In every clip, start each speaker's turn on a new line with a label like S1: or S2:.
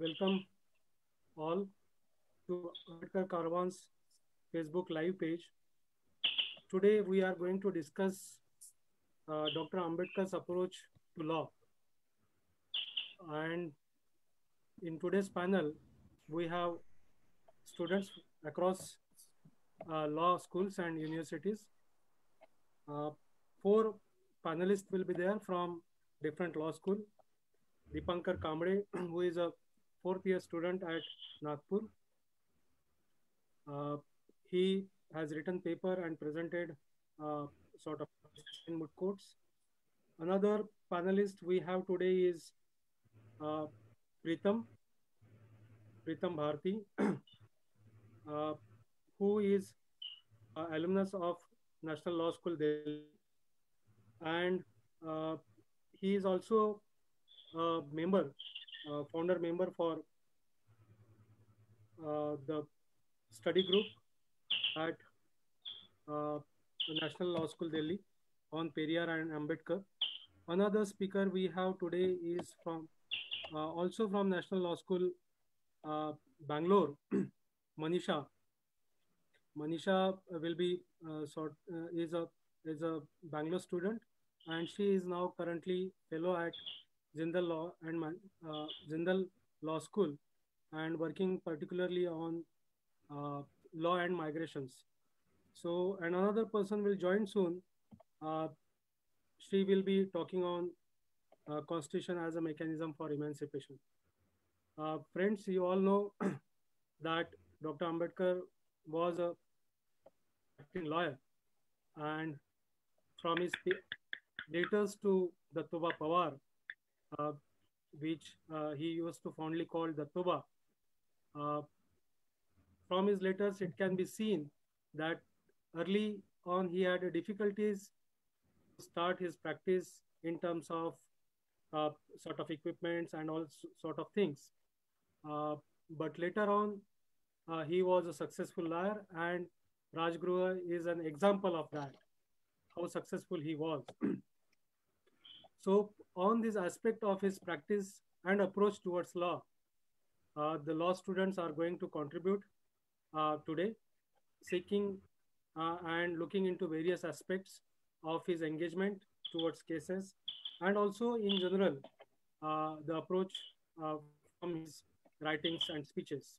S1: welcome all to Ambedkar Caravan's Facebook live page. Today we are going to discuss Dr. Ambedkar's approach to law. And in today's panel, we have students across law schools and universities. 4 panelists will be there from different law school. Dipankar Kamble, who is a 4th year student at Nagpur. He has written paper and presented sort of in moot courts. Another panelist we have today is Pritam Bharti, who is alumnus of National Law School Delhi, and he is also a member, founder member for the study group at National Law School Delhi on Periyar and Ambedkar. Another speaker we have today is from also from National Law School Bangalore, Manisha. Manisha will be is a Bangalore student, and she is now currently fellow at Jindal Law and Jindal Law School, and working particularly on law and migrations. So, and another person will join soon. She will be talking on Constitution as a mechanism for emancipation. Friends, you all know that Dr. Ambedkar was a lawyer, and from his letters to Dattoba Pawar, which he used to fondly call Dattoba, from his letters it can be seen that early on he had difficulties to start his practice in terms of sort of equipments and all sort of things. But later on, he was a successful lawyer, and Rajgruha is an example of that, how successful he was. So on this aspect of his practice and approach towards law, the law students are going to contribute today, seeking and looking into various aspects of his engagement towards cases, and also in general, the approach from his writings and speeches.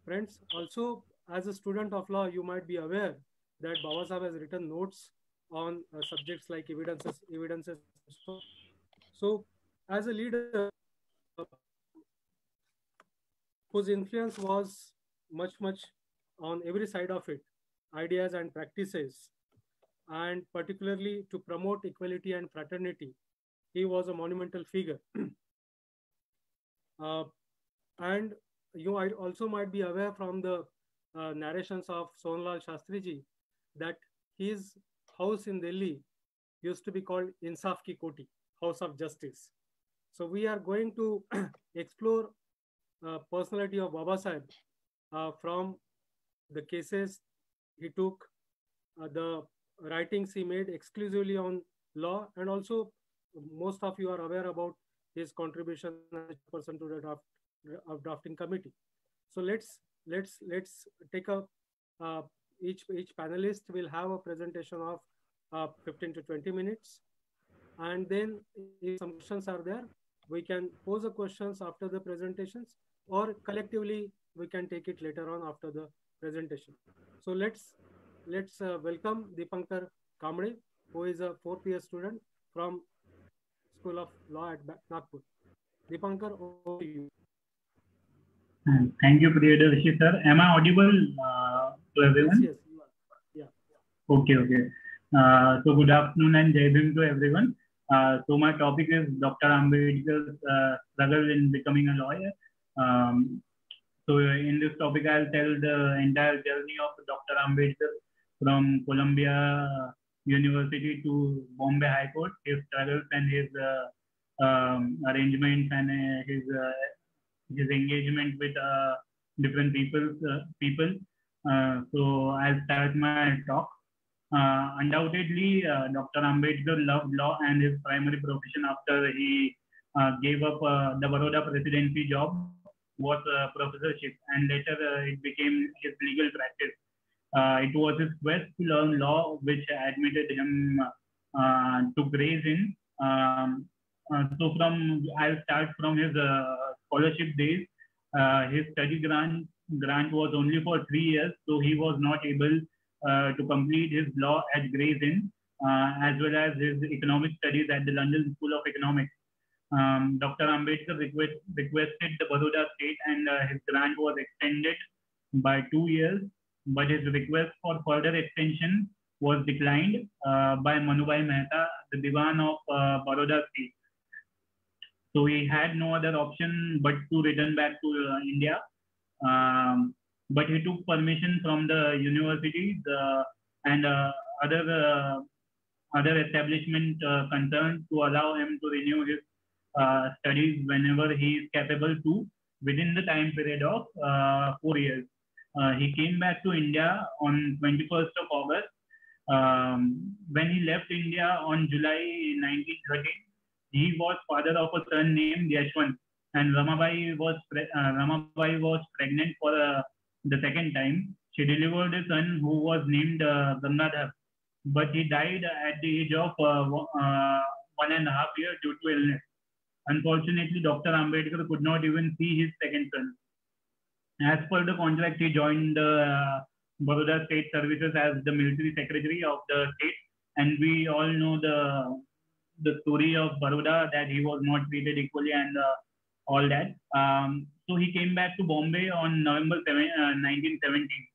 S1: Friends, also as a student of law, you might be aware that Baba Sahib has written notes on subjects like evidences. So as a leader, whose influence was much on every side of it, ideas and practices, and particularly to promote equality and fraternity, he was a monumental figure. And you also might be aware from the narrations of Sonlal Shastriji that his house in Delhi used to be called Insaf Ki Koti, House of Justice. So we are going to explore personality of Baba Sahib from the cases he took, the writings he made exclusively on law, and also most of you are aware about his contribution as a person to the drafting committee. So let's take a each panelist will have a presentation of 15 to 20 minutes, and then if some questions are there, we can pose the questions after the presentations, or collectively we can take it later on after the presentation. So let's welcome Dipankar Kamble, who is a 4th year student from School of Law at Nagpur. Dipankar, over to you.
S2: Thank you, Priyadarshan sir. Am I audible to everyone?
S1: Yes, you are. Yeah.
S2: Okay. So good afternoon and Jai Bhim to everyone. So my topic is Dr. Ambedkar's struggle in becoming a lawyer. So in this topic, I'll tell the entire journey of Dr. Ambedkar from Columbia University to Bombay High Court, his struggles and his arrangements and his engagement with different people. So I'll start my talk. Undoubtedly, Dr. Ambedkar loved law and his primary profession after he gave up the Baroda presidency job was professorship, and later it became his legal practice. It was his quest to learn law which admitted him to Gray's Inn. I'll start from his scholarship days. His study grant was only for 3 years, so he was not able to complete his law at Gray's Inn, as well as his economic studies at the London School of Economics. Dr. Ambedkar requested the Baroda state, and his grant was extended by 2 years, but his request for further extension was declined by Manubhai Mehta, the Diwan of Baroda state. So he had no other option but to return back to India. But he took permission from the university and other establishment concerned to allow him to renew his studies whenever he is capable to, within the time period of 4 years. He came back to India on 21st of August. When he left India on July 1913, he was father of a son named Yashwant, and Ramabai was pregnant for the second time. She delivered a son who was named Gangadhar, but he died at the age of 1.5 years due to illness. Unfortunately, Dr. Ambedkar could not even see his second son. As per the contract, he joined the Baroda State Services as the military secretary of the state, and we all know the story of Baroda, that he was not treated equally and all that. So he came back to Bombay on November 1917.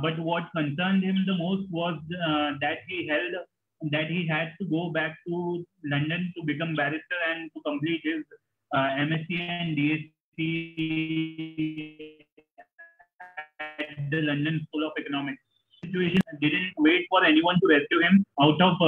S2: But what concerned him the most was that he had to go back to London to become barrister and to complete his MSc and DSc at the London School of Economics. Situation didn't wait for anyone to rescue him out of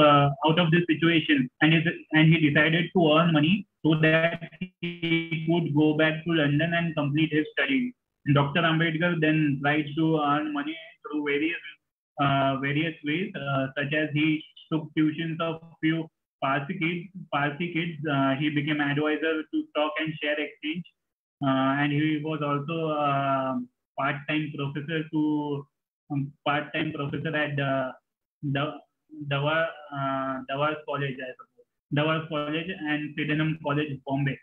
S2: this situation, and he decided to earn money so that he could go back to London and complete his studies. Dr. Ambedkar then tried to earn money through various ways, such as he took tuitions of few Parsi kids. He became advisor to Stock and Share Exchange, and he was also part-time professor at Dawar College, Dawar College and Sydenham College, Bombay.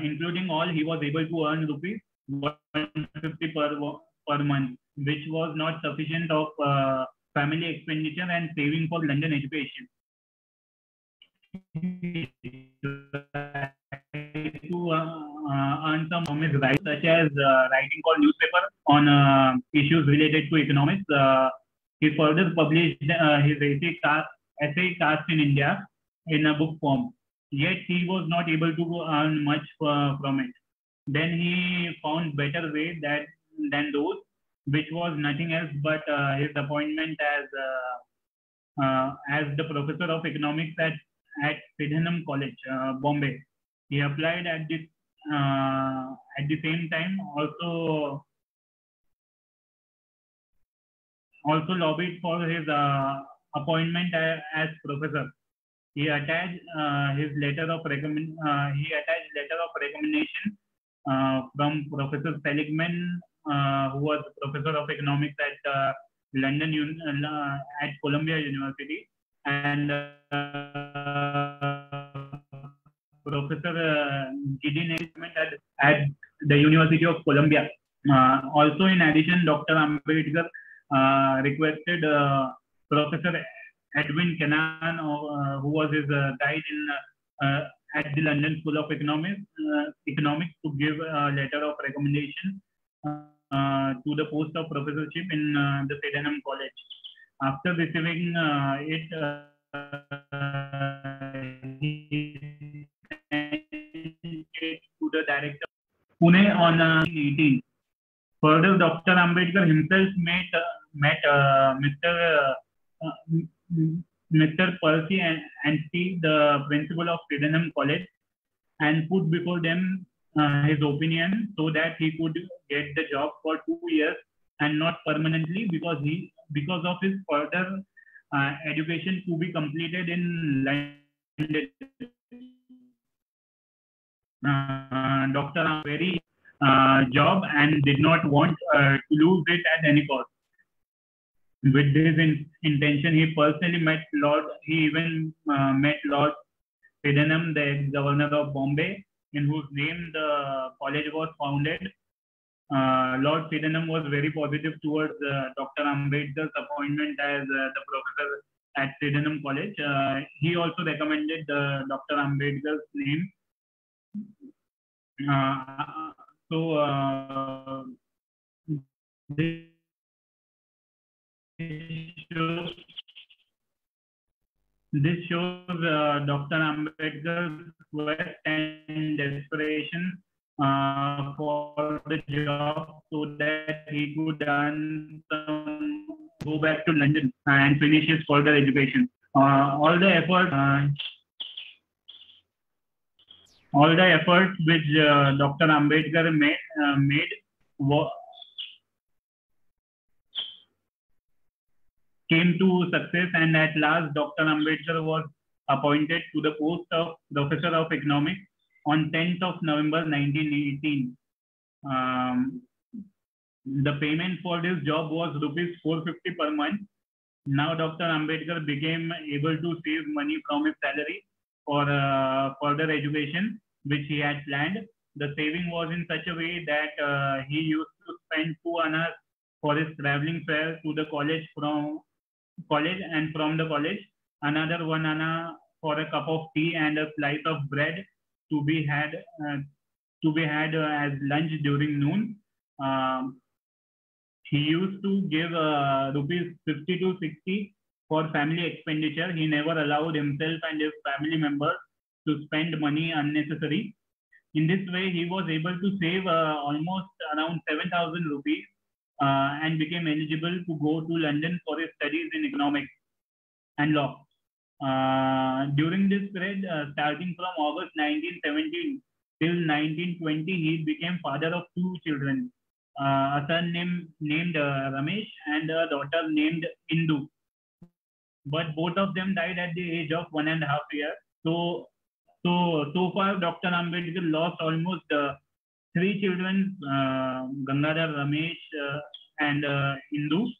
S2: Including all, he was able to earn rupees 150 per month, which was not sufficient of family expenditure and saving for London education. To earn some of his rights, such as writing for newspaper on issues related to economics. He further published his essay Caste in India in a book form. Yet he was not able to earn much from it. Then he found better way than those, which was nothing else but his appointment as the professor of economics at Sydenham College, Bombay. He applied at the same time also lobbied for his appointment as professor. He attached his letter of recommendation from Professor Seligman, who was professor of economics at at Columbia University, and Professor Gideon at the University of Columbia. Also, in addition, Dr. Ambedkar requested Professor Edwin Kennan, who was his guide at the London School of Economics, to give a letter of recommendation to the post of professorship in the Sydenham College. After receiving it, he sent it to the director Pune on 18. Further, Dr. Ambedkar himself met Mr. Percy and Steve, the principal of Sydenham College, and put before them his opinion so that he could get the job for 2 years and not permanently, because of his further education to be completed in London. Dr. Ambedkar job and did not want to lose it at any cost. With this intention, he personally met Lord. He even met Lord Sydenham, the ex-governor of Bombay, in whose name the college was founded. Lord Sydenham was very positive towards Dr. Ambedkar's appointment as the professor at Sydenham College. He also recommended Dr. Ambedkar's name. This shows Dr. Ambedkar's quest and desperation for the job so that he could go back to London and finish his further education. All the efforts which Dr. Ambedkar made came to success, and at last Dr. Ambedkar was appointed to the post of Professor of Economics on 10th of November 1918. The payment for this job was rupees 450 per month. Now Dr. Ambedkar became able to save money from his salary for further education, which he had planned. The saving was in such a way that he used to spend 2 annas for his traveling fare to the college and from the college, another 1 anna for a cup of tea and a slice of bread to be had as lunch during noon. He used to give rupees 50 to 60 for family expenditure. He never allowed himself and his family members to spend money unnecessary. In this way, he was able to save almost around 7,000 rupees and became eligible to go to London for his studies in economics and law. During this period, starting from August 1917 till 1920, he became father of 2 children, a son named Ramesh and a daughter named Indu. But both of them died at the age of 1.5 years. So far, Dr. Ambedkar lost almost 3 children, Gangadhar, Ramesh, and Indu,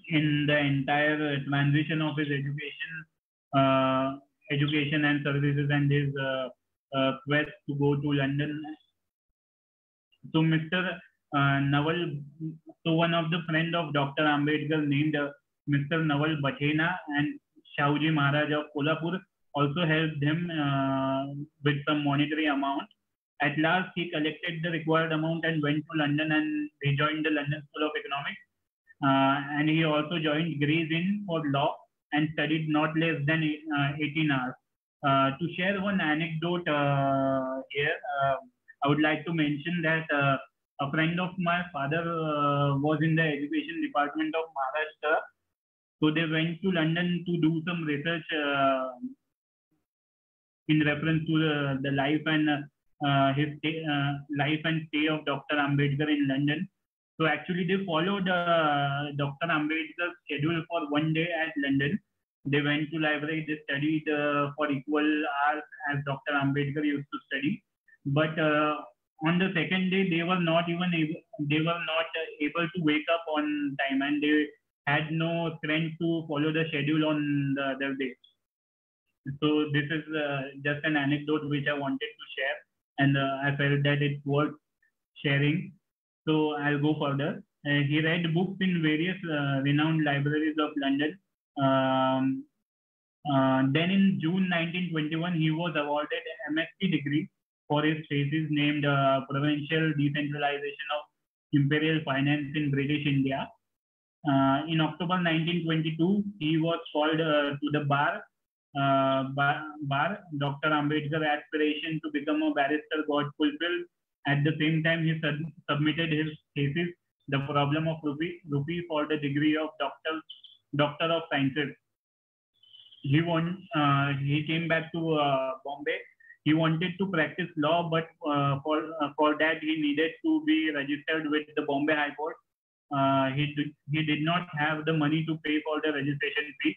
S2: in the entire transition of his education and services and his quest to go to London. So Mr. Naval, one of the friend of Dr. Ambedkar named Mr. Naval Bachena and Shauji Maharaj of Kolhapur also helped him with some monetary amount. At last, he collected the required amount and went to London and rejoined the London School of Economics. And he also joined Gray's Inn for law and studied not less than 18 hours. To share one anecdote here, I would like to mention that a friend of my father was in the education department of Maharashtra. So they went to London to do some research in reference to the life and his life and stay of Dr. Ambedkar in London. So actually they followed Dr. Ambedkar's schedule for 1 day at London. They went to library, they studied for equal hours as Dr. Ambedkar used to study. But on the second day, they were not able to wake up on time, and they had no strength to follow the schedule on the other day. So this is just an anecdote which I wanted to share, and I felt that it's worth sharing. So I'll go further. He read books in various renowned libraries of London. Then in June 1921, he was awarded an MSc degree for his thesis named Provincial Decentralization of Imperial Finance in British India. In October 1922, he was called to the bar. Dr. Ambedkar's aspiration to become a barrister got fulfilled. At the same time, he submitted his thesis, The Problem of Rupee, for the degree of Doctor of Sciences. He came back to Bombay. He wanted to practice law, but for that he needed to be registered with the Bombay High Court. He did not have the money to pay for the registration fee.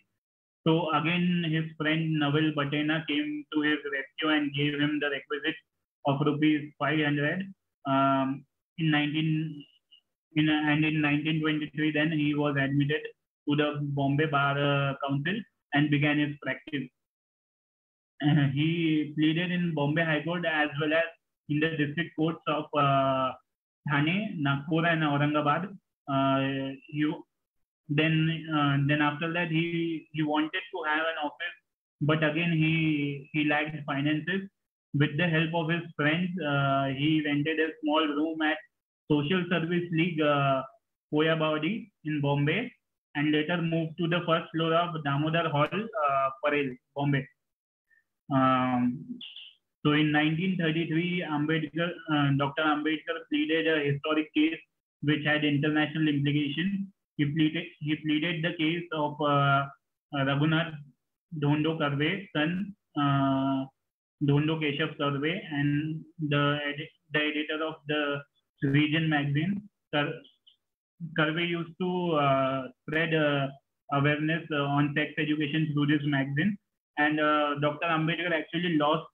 S2: So again, his friend Naval Batena came to his rescue and gave him the requisite of rupees 500. In 19 and in 1923, then he was admitted to the Bombay Bar Council and began his practice. He pleaded in Bombay High Court as well as in the district courts of Thane, Nagpur, and Aurangabad. Then after that, he wanted to have an office, but again he lacked finances. With the help of his friends, he rented a small room at Social Service League, Koyabadi in Bombay, and later moved to the first floor of Damodar Hall, Parel, Bombay. So in 1933, Dr. Ambedkar pleaded a historic case which had international implications. He pleaded the case of Raghunath Dhondo Karve, son Dhondo Keshav Karve, and the editor of the Region magazine. Karve used to spread awareness on sex education through this magazine. And Dr. Ambedkar actually lost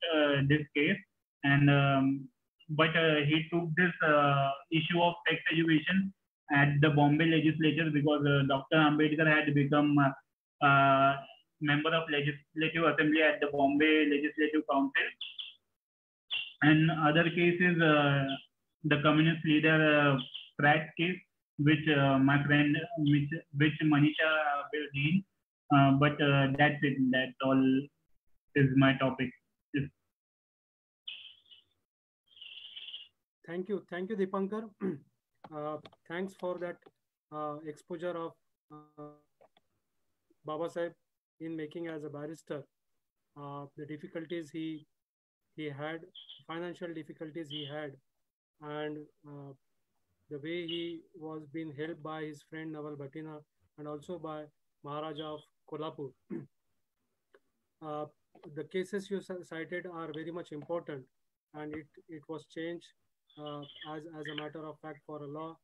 S2: this case, and but he took this issue of sex education at the Bombay legislature because Dr. Ambedkar had become member of Legislative Assembly at the Bombay Legislative Council. And other cases, the communist leader Pratt case, which my friend, which Manisha will deal. But that's it. That's all is my topic.
S1: Thank you, Dipankar. Thanks for that exposure of Baba Saheb in making as a barrister. The difficulties he had, financial difficulties he had, and the way he was being helped by his friend Naval Batena and also by Maharaja of Kolhapur. The cases you cited are very much important, and it was changed as a matter of fact for a law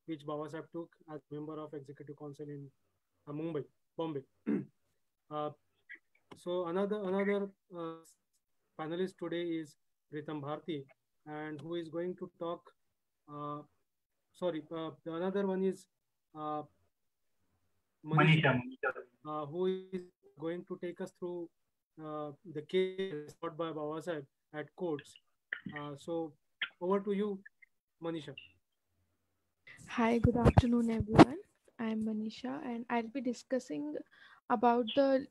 S1: which Baba Saheb took as member of Executive Council in Bombay. So another panelist today is Pritam Bharti, and who is going to talk. The another one is Manisha, who is going to take us through the case brought by Baba Saheb at courts. So over to you, Manisha.
S3: Hi, good afternoon, everyone. I'm Manisha, and I'll be discussing about the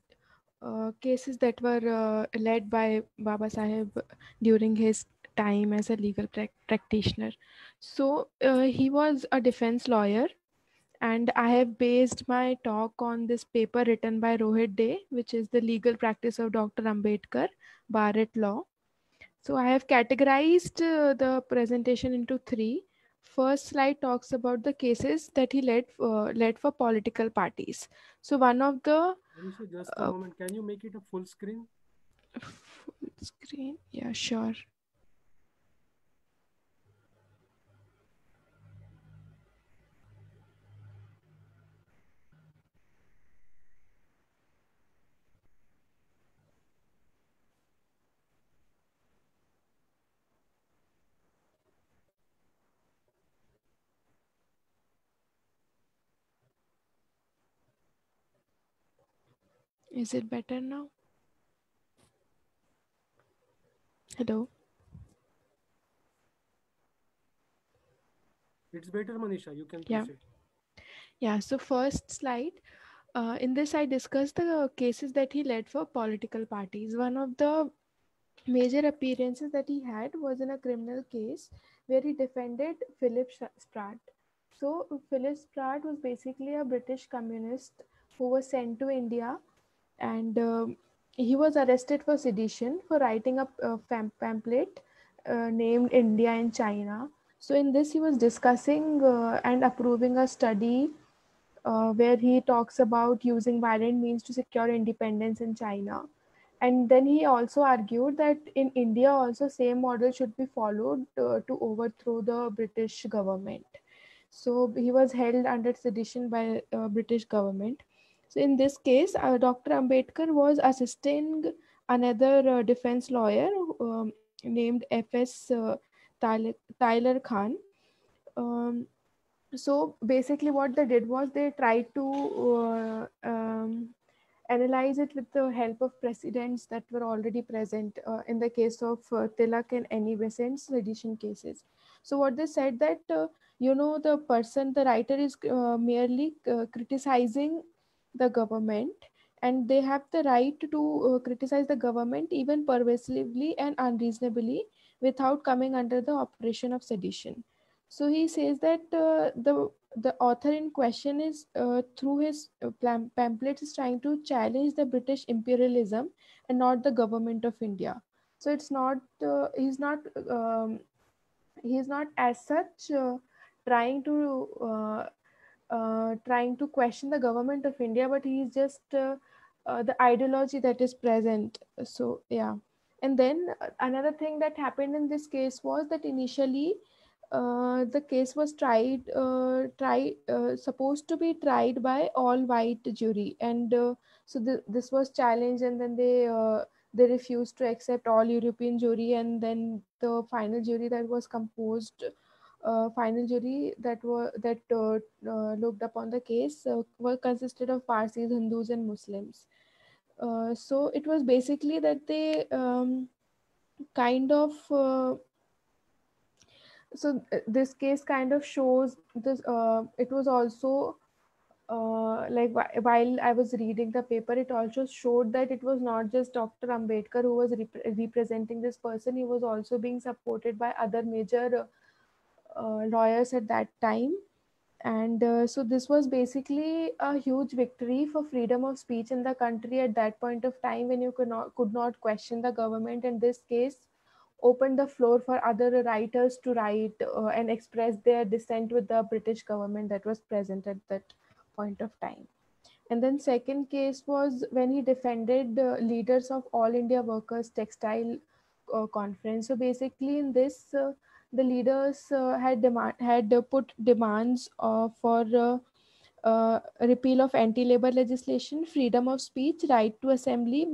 S3: cases that were led by Baba Saheb during his time as a legal practitioner. So he was a defense lawyer, and I have based my talk on this paper written by Rohit Day, which is the legal practice of Dr. Ambedkar, Bar at Law. So I have categorized the presentation into three. First slide talks about the cases that he led for political parties. So one of the...
S1: Manisha, just a moment. Can you make it a full screen?
S3: Full screen? Yeah, sure. Is it better now? Hello?
S1: It's better, Manisha. You can proceed.
S3: Yeah, so first slide. In this, I discussed the cases that he led for political parties. One of the major appearances that he had was in a criminal case where he defended Philip Spratt. So Philip Spratt was basically a British communist who was sent to India, and he was arrested for sedition for writing a pamphlet named India in China. So in this, he was discussing and approving a study where he talks about using violent means to secure independence in China. And then he also argued that in India also same model should be followed to overthrow the British government. So he was held under sedition by British government. So in this case, Dr. Ambedkar was assisting another defense lawyer named F.S. Tyler Khan. Um, so basically what they did was they tried to analyze it with the help of precedents that were already present in the case of Tilak and Annie Besant's sedition cases. So what they said that the writer is merely criticizing the government, and they have the right to criticize the government even pervasively and unreasonably without coming under the operation of sedition. So he says that the author in question is through his pamphlets is trying to challenge the British imperialism and not the government of India. So it's not he's not as such trying to question the government of India, but he's just the ideology that is present. So yeah. And then another thing that happened in this case was that initially the case was supposed to be tried by all white jury, and so this was challenged, and then they refused to accept all European jury, and then the final jury that was composed final jury that looked upon the case were consisted of Parsis, Hindus, and Muslims. So it was basically that they kind of this case kind of shows this. It was also like while I was reading the paper, it also showed that it was not just Dr. Ambedkar who was representing this person. He was also being supported by other major lawyers at that time. And so this was basically a huge victory for freedom of speech in the country at that point of time, when you could not question the government. And this case opened the floor for other writers to write and express their dissent with the British government that was present at that point of time. And then second case was when he defended leaders of All India Workers Textile Conference. So basically in this the leaders had put demands for repeal of anti-labor legislation, freedom of speech, right to assembly,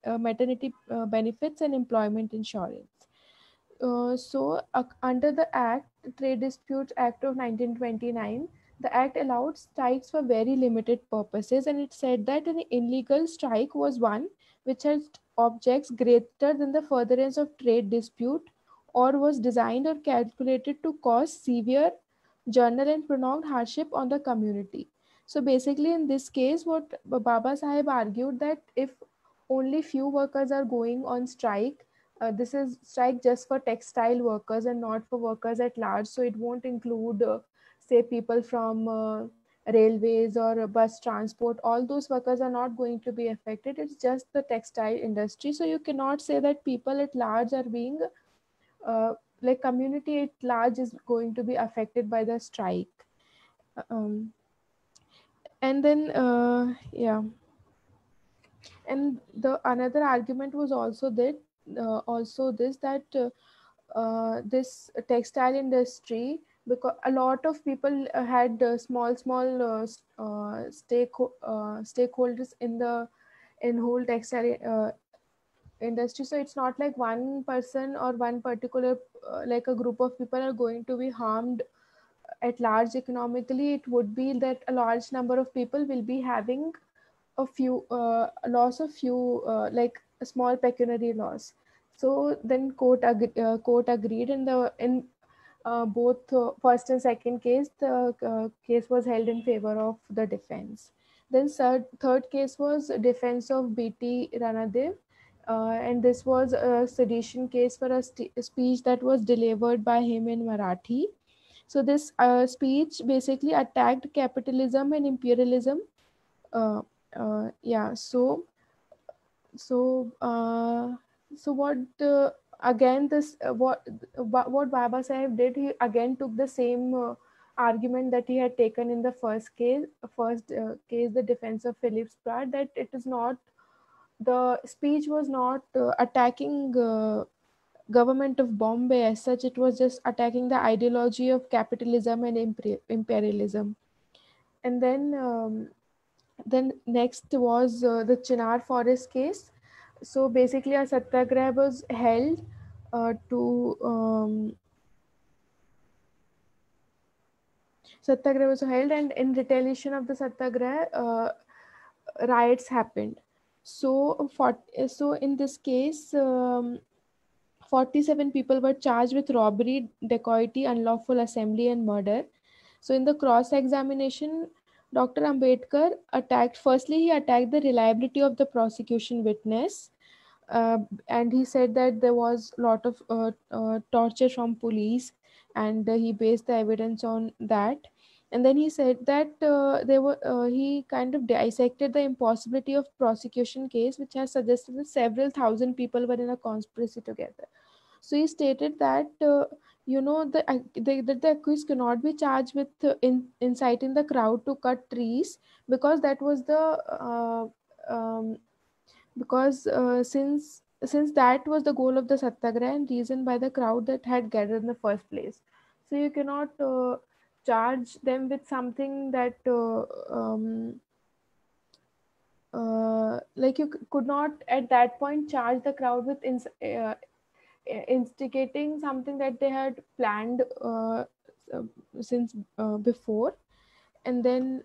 S3: maternity benefits, and employment insurance. Under the Act, Trade Disputes Act of 1929, the Act allowed strikes for very limited purposes, and it said that an illegal strike was one which had objects greater than the furtherance of trade dispute, or was designed or calculated to cause severe, general, and prolonged hardship on the community. So basically, in this case, what Baba Sahib argued, that if only few workers are going on strike, this is strike just for textile workers and not for workers at large. So it won't include, say, people from railways or bus transport. All those workers are not going to be affected. It's just the textile industry. So you cannot say that people at large are being, like community at large is going to be affected by the strike. Um, and then, yeah. And the another argument was also that this textile industry, because a lot of people had small stakeholders in whole textile industry. So it's not like one person or one particular like a group of people are going to be harmed at large economically. It would be that a large number of people will be having a loss of few, like a small pecuniary loss. So then court agreed in both first and second case. The case was held in favor of the defense. Then third case was defense of BT Ranadev, and this was a sedition case for a speech that was delivered by him in Marathi. So this speech basically attacked capitalism and imperialism. uh, yeah. So so what again this what Baba Sahib did, he again took the same argument that he had taken in the first case, the defense of Philip Pratt, that it is not, the speech was not attacking government of Bombay as such. It was just attacking the ideology of capitalism and imperialism. And then Then next was the Chinar forest case. So basically a satyagraha was held to satyagraha was held, and in retaliation of the satyagraha, riots happened. So so in this case, 47 people were charged with robbery, dacoity, unlawful assembly, and murder. So in the cross examination, Dr. Ambedkar firstly, he attacked the reliability of the prosecution witness. And he said that there was a lot of torture from police, and he based the evidence on that. And then he said that he kind of dissected the impossibility of prosecution case, which has suggested that several thousand people were in a conspiracy together. So he stated that that the accused cannot be charged with inciting the crowd to cut trees, because that was the um, because since that was the goal of the satyagraha and reason by the crowd that had gathered in the first place. So you cannot charge them with something that like you could not at that point charge the crowd with instigating something that they had planned uh, since before. And then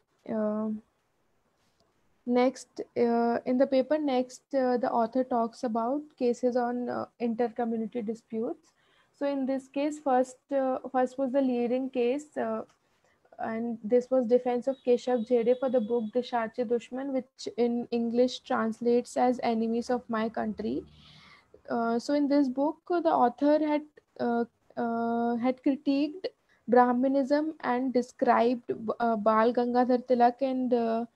S3: next in the paper next, the author talks about cases on inter-community disputes. So in this case, first was the leading case, and this was defense of Keshav Jhede for the book Deshache Dushman, which in English translates as Enemies of My Country. So in this book, the author uh, had critiqued Brahminism and described Bal Gangadhar Tilak and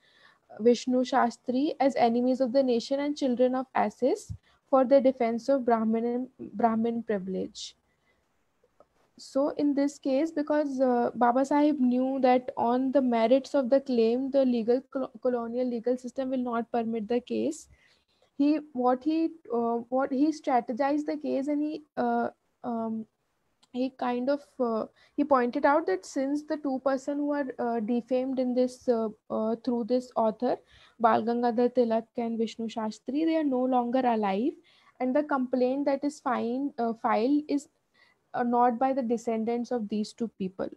S3: Vishnu Shastri as enemies of the nation and children of asses for their defense of Brahmin privilege. So in this case, because Baba Sahib knew that on the merits of the claim, the colonial legal system will not permit the case. He strategized the case, and um, he kind of he pointed out that since the two person who are defamed in this through this author, Bal Gangadhar Tilak and Vishnu Shastri, they are no longer alive, and the complaint that is filed is not by the descendants of these two people.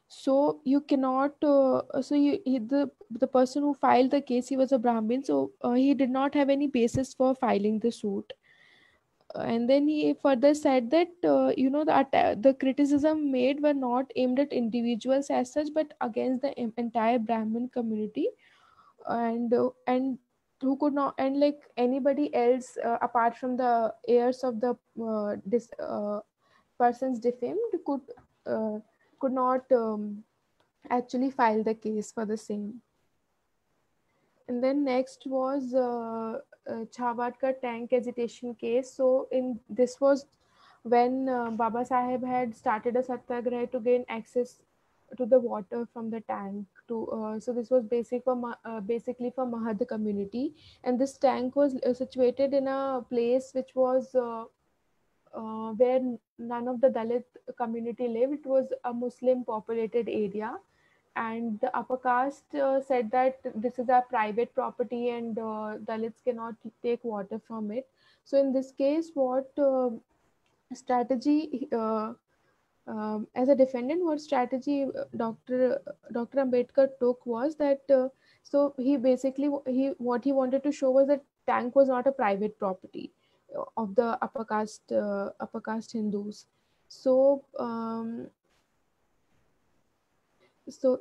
S3: So you cannot the person who filed the case, he was a Brahmin, so he did not have any basis for filing the suit. And then he further said that the criticism made were not aimed at individuals as such, but against the entire Brahmin community, and who could not, and like anybody else apart from the heirs of the persons defamed uh, could not actually file the case for the same. And then next was Chhavatkar tank agitation case. So in this was when Baba Saheb had started a satyagraha to gain access to the water from the tank. So this was basically for Mahad community, and this tank was situated in a place which was where none of the Dalit community lived. It was a Muslim populated area, and the upper caste said that this is a private property and Dalits cannot take water from it. So in this case, what strategy as a defendant, what strategy Dr. Ambedkar took was that so he basically he what he wanted to show was that tank was not a private property of the upper caste Hindus. So so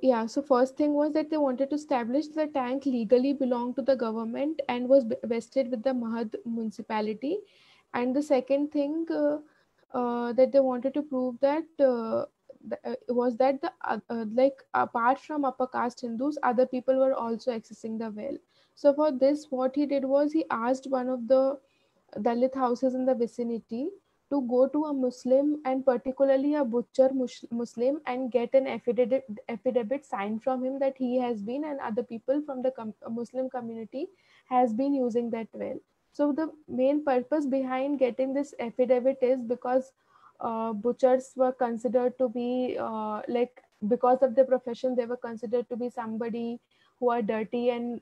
S3: first thing was that they wanted to establish the tank legally belonged to the government and was vested with the Mahad municipality. And the second thing that they wanted to prove that was that like apart from upper caste Hindus, other people were also accessing the well. So for this, what he did was he asked one of the Dalit houses in the vicinity to go to a Muslim, and particularly a butcher Muslim, and get an affidavit signed from him that he has been and other people from the Muslim community has been using that well. So the main purpose behind getting this affidavit is because butchers were considered to be like, because of their profession, they were considered to be somebody who are dirty, and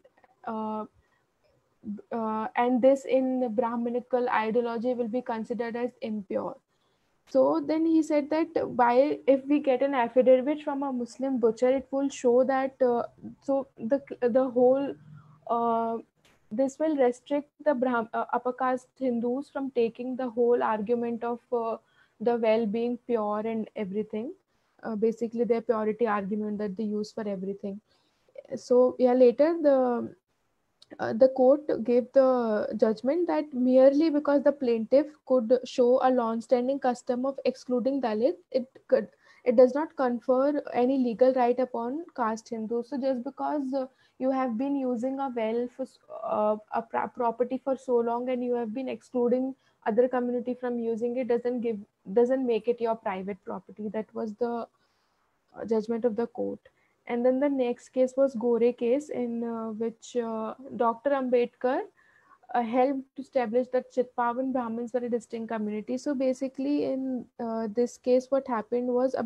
S3: and this in Brahminical ideology will be considered as impure. So then he said that why, if we get an affidavit from a Muslim butcher, it will show that so the whole this will restrict the upper caste Hindus from taking the whole argument of the well being pure and everything. Basically, their purity argument that they use for everything. So yeah, later the court gave the judgment that merely because the plaintiff could show a long-standing custom of excluding Dalits, it does not confer any legal right upon caste Hindus. So just because you have been using a well for property for so long and you have been excluding other community from using it doesn't make it your private property. That was the judgment of the court. And then the next case was Gore case, in which Dr. Ambedkar helped to establish that Chitpavan Brahmins were a distinct community. So basically, in this case, what happened was a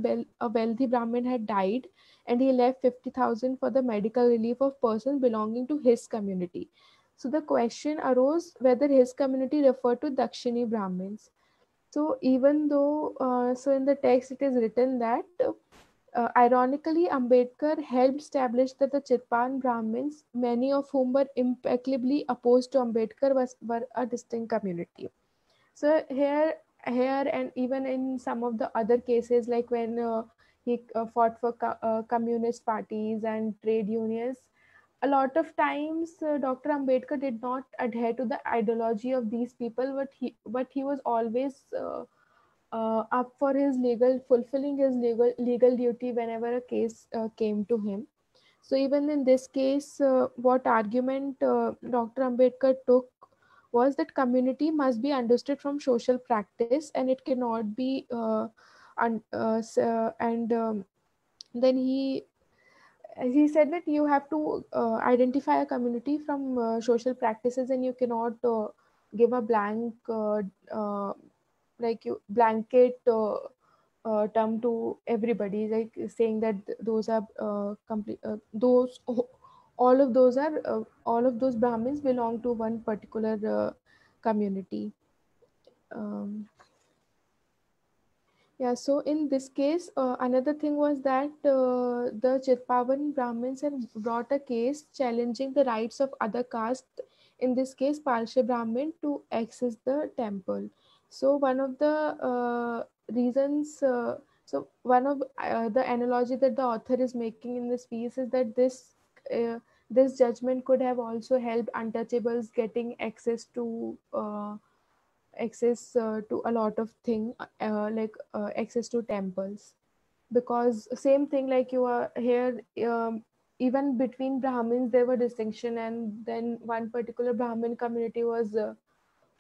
S3: wealthy Brahmin had died, and he left 50,000 for the medical relief of persons belonging to his community. So the question arose whether his community referred to Dakshini Brahmins. So even though, so in the text it is written that ironically, Ambedkar helped establish that the Chitpan Brahmins, many of whom were impeccably opposed to Ambedkar, were a distinct community. So here, and even in some of the other cases, like when he fought for communist parties and trade unions, a lot of times Dr. Ambedkar did not adhere to the ideology of these people, but he was always up for his fulfilling his legal duty whenever a case came to him. So even in this case, what argument Dr. Ambedkar took was that community must be understood from social practice, and it cannot be and then he said that you have to identify a community from social practices, and you cannot give a like you blanket term to everybody, like saying that those are complete those all of those Brahmins belong to one particular community. um, yeah, so in this case, another thing was that the Chitpavan Brahmins had brought a case challenging the rights of other castes, in this case, Palshe Brahmin, to access the temple. So, one of the reasons, one of the analogy that the author is making in this piece is that this judgment could have also helped untouchables getting access to a lot of things, like access to temples, because same thing like you are here, even between Brahmins there were distinction, and then one particular Brahmin community was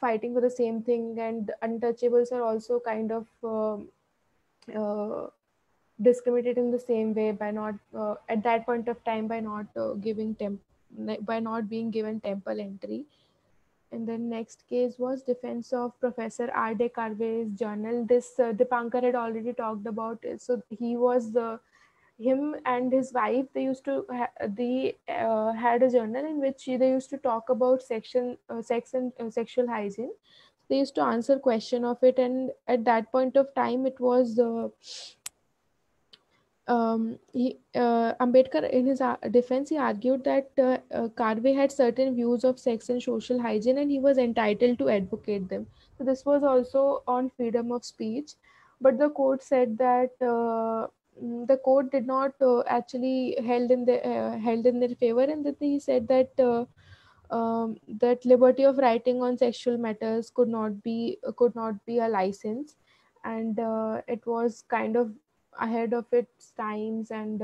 S3: fighting for the same thing, and untouchables are also kind of uh, discriminated in the same way by not at that point of time by not by not being given temple entry. And then next case was defense of Professor R.D. Karve's journal. This Dipankar had already talked about it. So he was him and his wife. They used to they had a journal in which they used to talk about sex and sexual hygiene. They used to answer question of it, and at that point of time, it was Ambedkar, in his defense, he argued that Karve had certain views of sex and social hygiene, and he was entitled to advocate them. So this was also on freedom of speech, but the court said that the court did not actually held in their favor, and that he said that that liberty of writing on sexual matters could not be a license, and it was kind of ahead of its times, and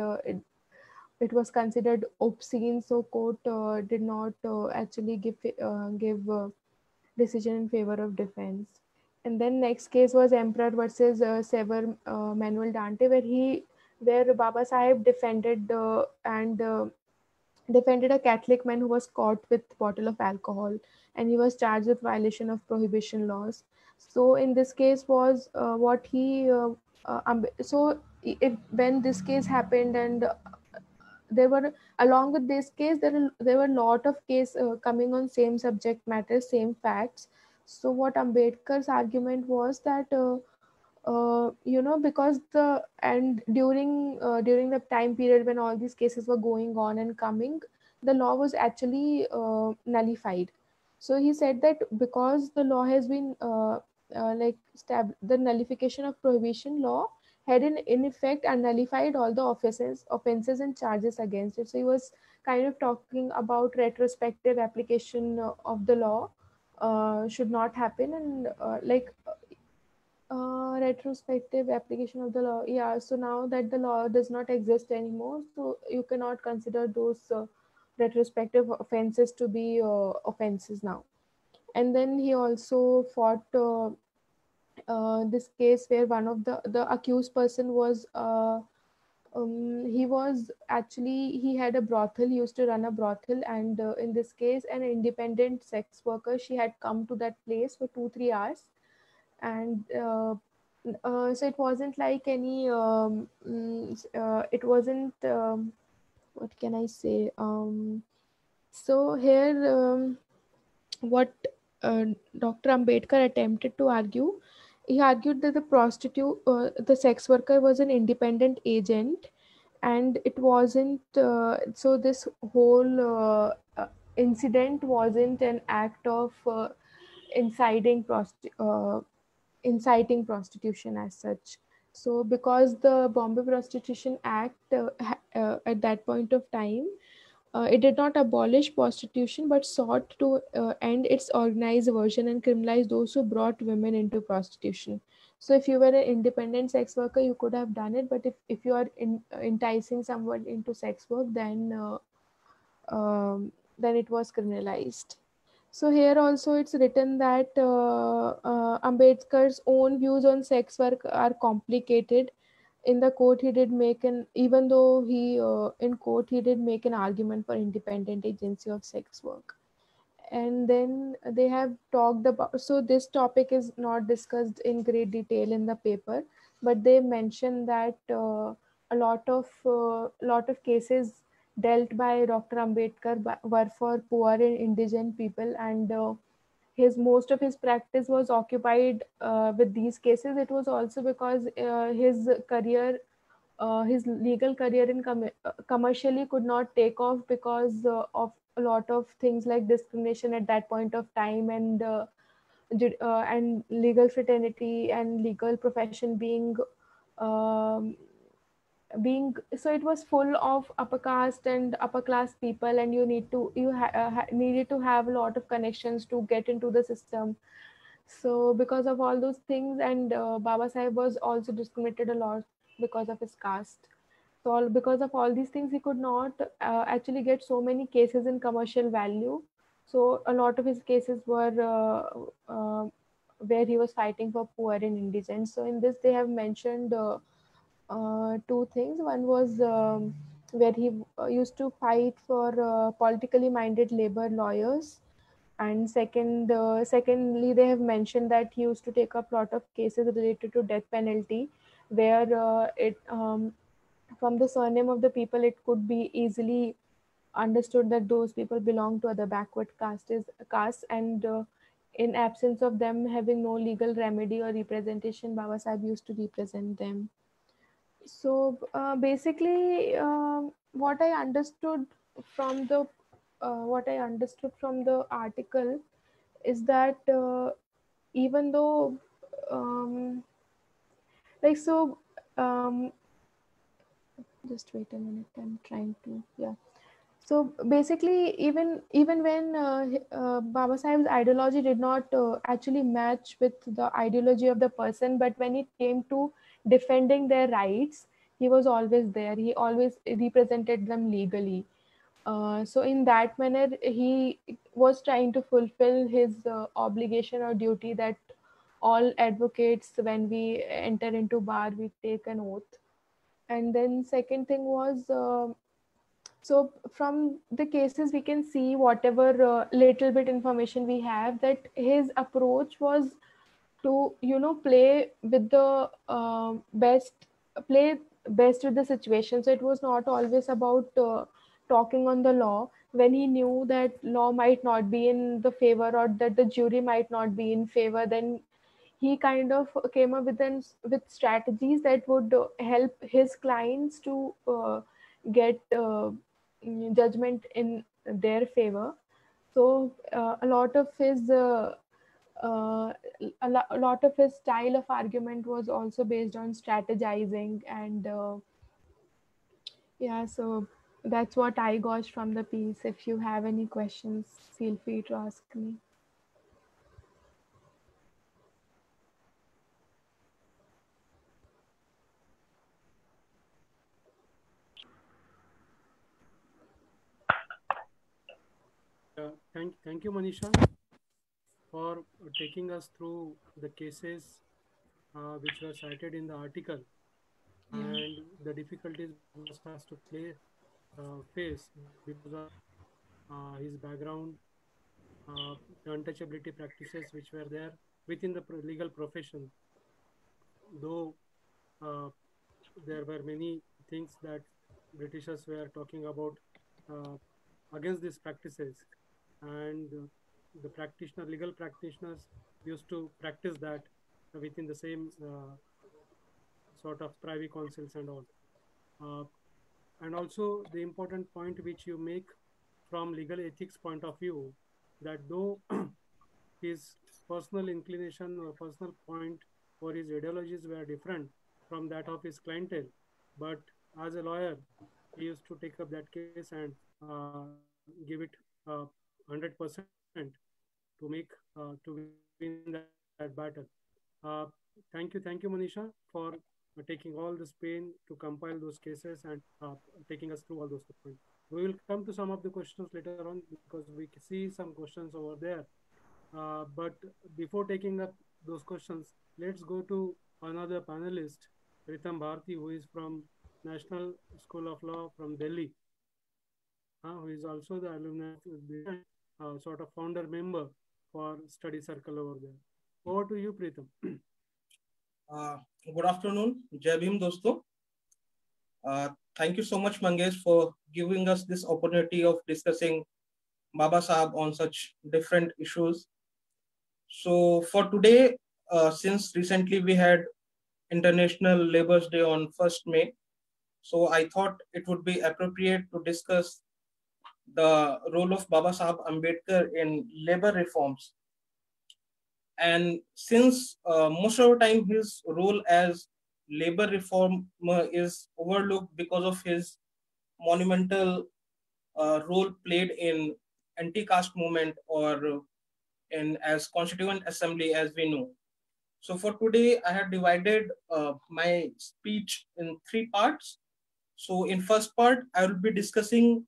S3: it was considered obscene. So court did not actually give decision in favor of defense. And then next case was Emperor versus Sever Manuel Dante, where Baba Sahib and defended a Catholic man who was caught with bottle of alcohol, and he was charged with violation of prohibition laws. So in this case was what he so if when this case happened, and there were, along with this case, there were a lot of cases coming on same subject matter, same facts. So what Ambedkar's argument was that because during the time period when all these cases were going on and coming, the law was actually nullified. So he said that because the law has been the nullification of prohibition law had in effect and nullified all the offenses and charges against it. So he was kind of talking about retrospective application of the law should not happen, and retrospective application of the law. Yeah, so now that the law does not exist anymore, so you cannot consider those retrospective offenses to be offenses now. And then he also fought this case where one of the accused person was he had a brothel. He used to run a brothel, and in this case, an independent sex worker, she had come to that place for 2-3 hours, and so it wasn't like any it wasn't what can I say, so here what Dr. Ambedkar attempted to argue, he argued that the sex worker was an independent agent, and it wasn't so this whole incident wasn't an act of inciting inciting prostitution as such. So because the Bombay Prostitution Act at that point of time, it did not abolish prostitution but sought to end its organized version and criminalize those who brought women into prostitution. So if you were an independent sex worker, you could have done it, but if you are enticing someone into sex work, then it was criminalized. So here also it's written that Ambedkar's own views on sex work are complicated. In the court, he did make even though he in court he did make an argument for independent agency of sex work. And then they have talked about, so this topic is not discussed in great detail in the paper, but they mention that a lot of cases dealt by Dr. Ambedkar were for poor and indigent people, and most of his practice was occupied with these cases. It was also because his legal career in commercially could not take off because of a lot of things like discrimination at that point of time, and legal fraternity and legal profession um, being so it was full of upper caste and upper class people, and needed to have a lot of connections to get into the system. So because of all those things, and Baba Saheb was also discriminated a lot because of his caste. So because of all these things, he could not actually get so many cases in commercial value. So a lot of his cases were where he was fighting for poor and indigent. So in this, they have mentioned two things. One was where he used to fight for politically minded labor lawyers, and secondly, they have mentioned that he used to take up a lot of cases related to death penalty, where it from the surname of the people, it could be easily understood that those people belong to other backward castes, and in absence of them having no legal remedy or representation, Baba Sahib used to represent them. So basically, from the what I understood from the article is that even though like so just wait a minute, I'm trying to, yeah. So basically, even when Baba Sahib's ideology did not actually match with the ideology of the person, but when it came to defending their rights, he was always there. He always represented them legally. So in that manner, he was trying to fulfill his obligation or duty that all advocates, when we enter into bar, we take an oath. And then second thing was, so from the cases we can see whatever little bit information we have, that his approach was to play with the best play best with the situation. So it was not always about talking on the law. When he knew that law might not be in the favor, or that the jury might not be in favor, then he kind of came up with strategies that would help his clients to get judgment in their favor. So uh, a lot of his style of argument was also based on strategizing, and yeah, so that's what I got from the piece. If you have any questions, feel free to ask me.
S1: Thank you, Manisha, for taking us through the cases which were cited in the article, and the difficulties Bose has to face because of his background, the untouchability practices which were there within the legal profession. Though uh, there were many things that Britishers were talking about uh, against these practices, and the legal practitioners used to practice that within the same sort of privy councils and all. Uh, and also the important point which you make from legal ethics point of view, that though his personal inclination or personal point or his ideologies were different from that of his clientele, but as a lawyer, he used to take up that case and give it 100% to win that battle. Uh, thank you, Manisha, for taking all this pain to compile those cases and taking us through all those points. We will come to some of the questions later on because we see some questions over there. But before taking up those questions, let's go to another panelist, Ritam Bharti, who is from National School of Law from Delhi, who is also the alumni, sort of founder member for study circle over there. Over to you, Pritam.
S4: Good afternoon, Jai Bhim dosto. Thank you so much, Mangesh, for giving us this opportunity of discussing Baba Sahab on such different issues. So for today, since recently we had International Labour's Day on 1st May, so I thought it would be appropriate to discuss the role of Baba Sahab Ambedkar in labor reforms. And since most of the time his role as labor reformer is overlooked because of his monumental role played in anti-caste movement or in as Constituent Assembly, as we know. So for today, I have divided my speech in 3 parts. So in first part, I will be discussing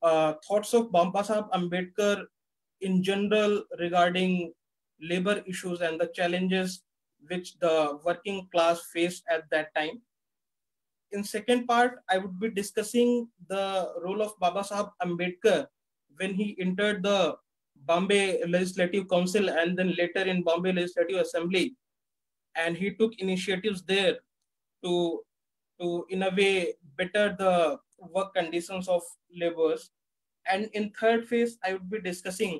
S4: thoughts of Baba Sahab Ambedkar in general regarding labor issues and the challenges which the working class faced at that time. In second part, I would be discussing the role of Baba Sahab Ambedkar when he entered the Bombay Legislative Council and then later in Bombay Legislative Assembly, and he took initiatives there to in a way better the work conditions of laborers. And in third phase, I would be discussing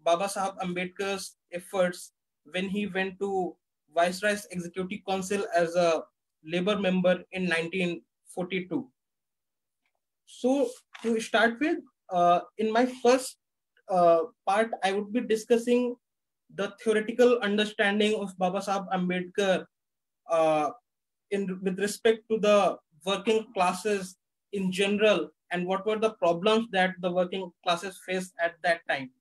S4: Baba Sahab Ambedkar's efforts when he went to Viceroy's Executive Council as a labor member in 1942. So to start with, in my first part, I would be discussing the theoretical understanding of Baba Sahab Ambedkar with respect to the working classes in general and what were the problems that the working classes faced at that time.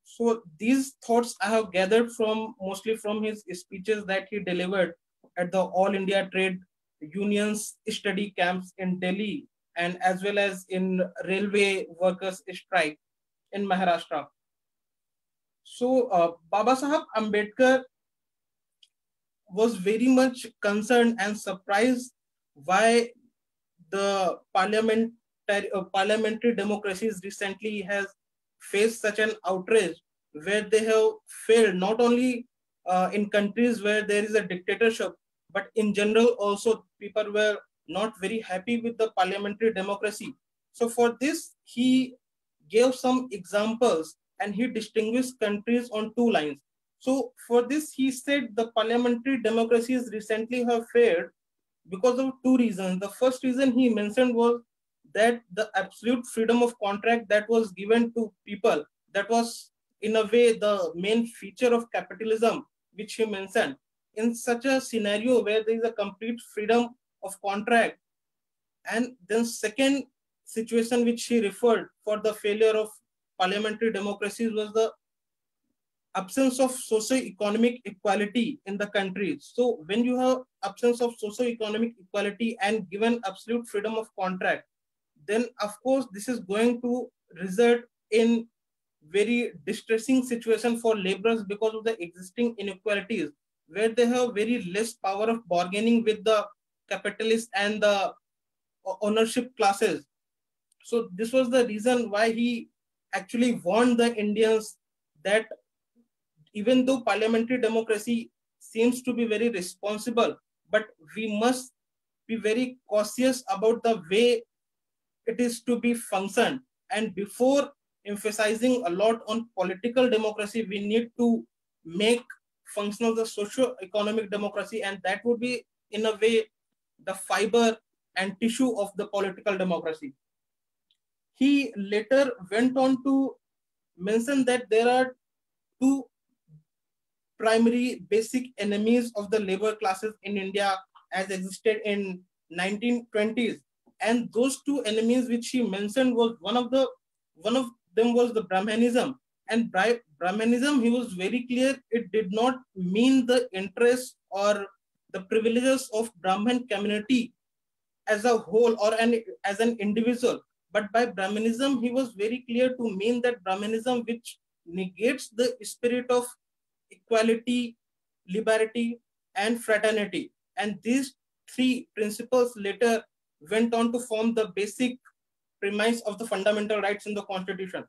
S4: So these thoughts I have gathered from mostly from his speeches that he delivered at the All India Trade Unions study camps in Delhi and as well as in railway workers strike in Maharashtra. So Baba Sahab Ambedkar was very much concerned and surprised why the parliamentary democracies recently has faced such an outrage where they have failed not only in countries where there is a dictatorship, but in general also people were not very happy with the parliamentary democracy. So for this, he gave some examples and he distinguished countries on two lines. So for this, he said the parliamentary democracies recently have failed because of two reasons. The first reason he mentioned was that the absolute freedom of contract that was given to people, that was in a way the main feature of capitalism, which he mentioned. In such a scenario where there is a complete freedom of contract, and then second situation which he referred for the failure of parliamentary democracies was the absence of socio-economic equality in the country. So when you have absence of socio-economic equality and given absolute freedom of contract, then of course this is going to result in very distressing situation for laborers because of the existing inequalities, where they have very less power of bargaining with the capitalists and the ownership classes. So this was the reason why he actually warned the Indians that even though parliamentary democracy seems to be very responsible, but we must be very cautious about the way it is to be functioned. And before emphasizing a lot on political democracy, we need to make functional the socio-economic democracy, and that would be in a way the fiber and tissue of the political democracy. He later went on to mention that there are two primary basic enemies of the labor classes in India as existed in 1920s. And those two enemies which he mentioned was one of them was the Brahmanism. And by Brahmanism, he was very clear, it did not mean the interests or the privileges of Brahman community as a whole or as an individual. But by Brahmanism, he was very clear to mean that Brahmanism which negates the spirit of equality, liberty, and fraternity. And these three principles later went on to form the basic premise of the fundamental rights in the Constitution.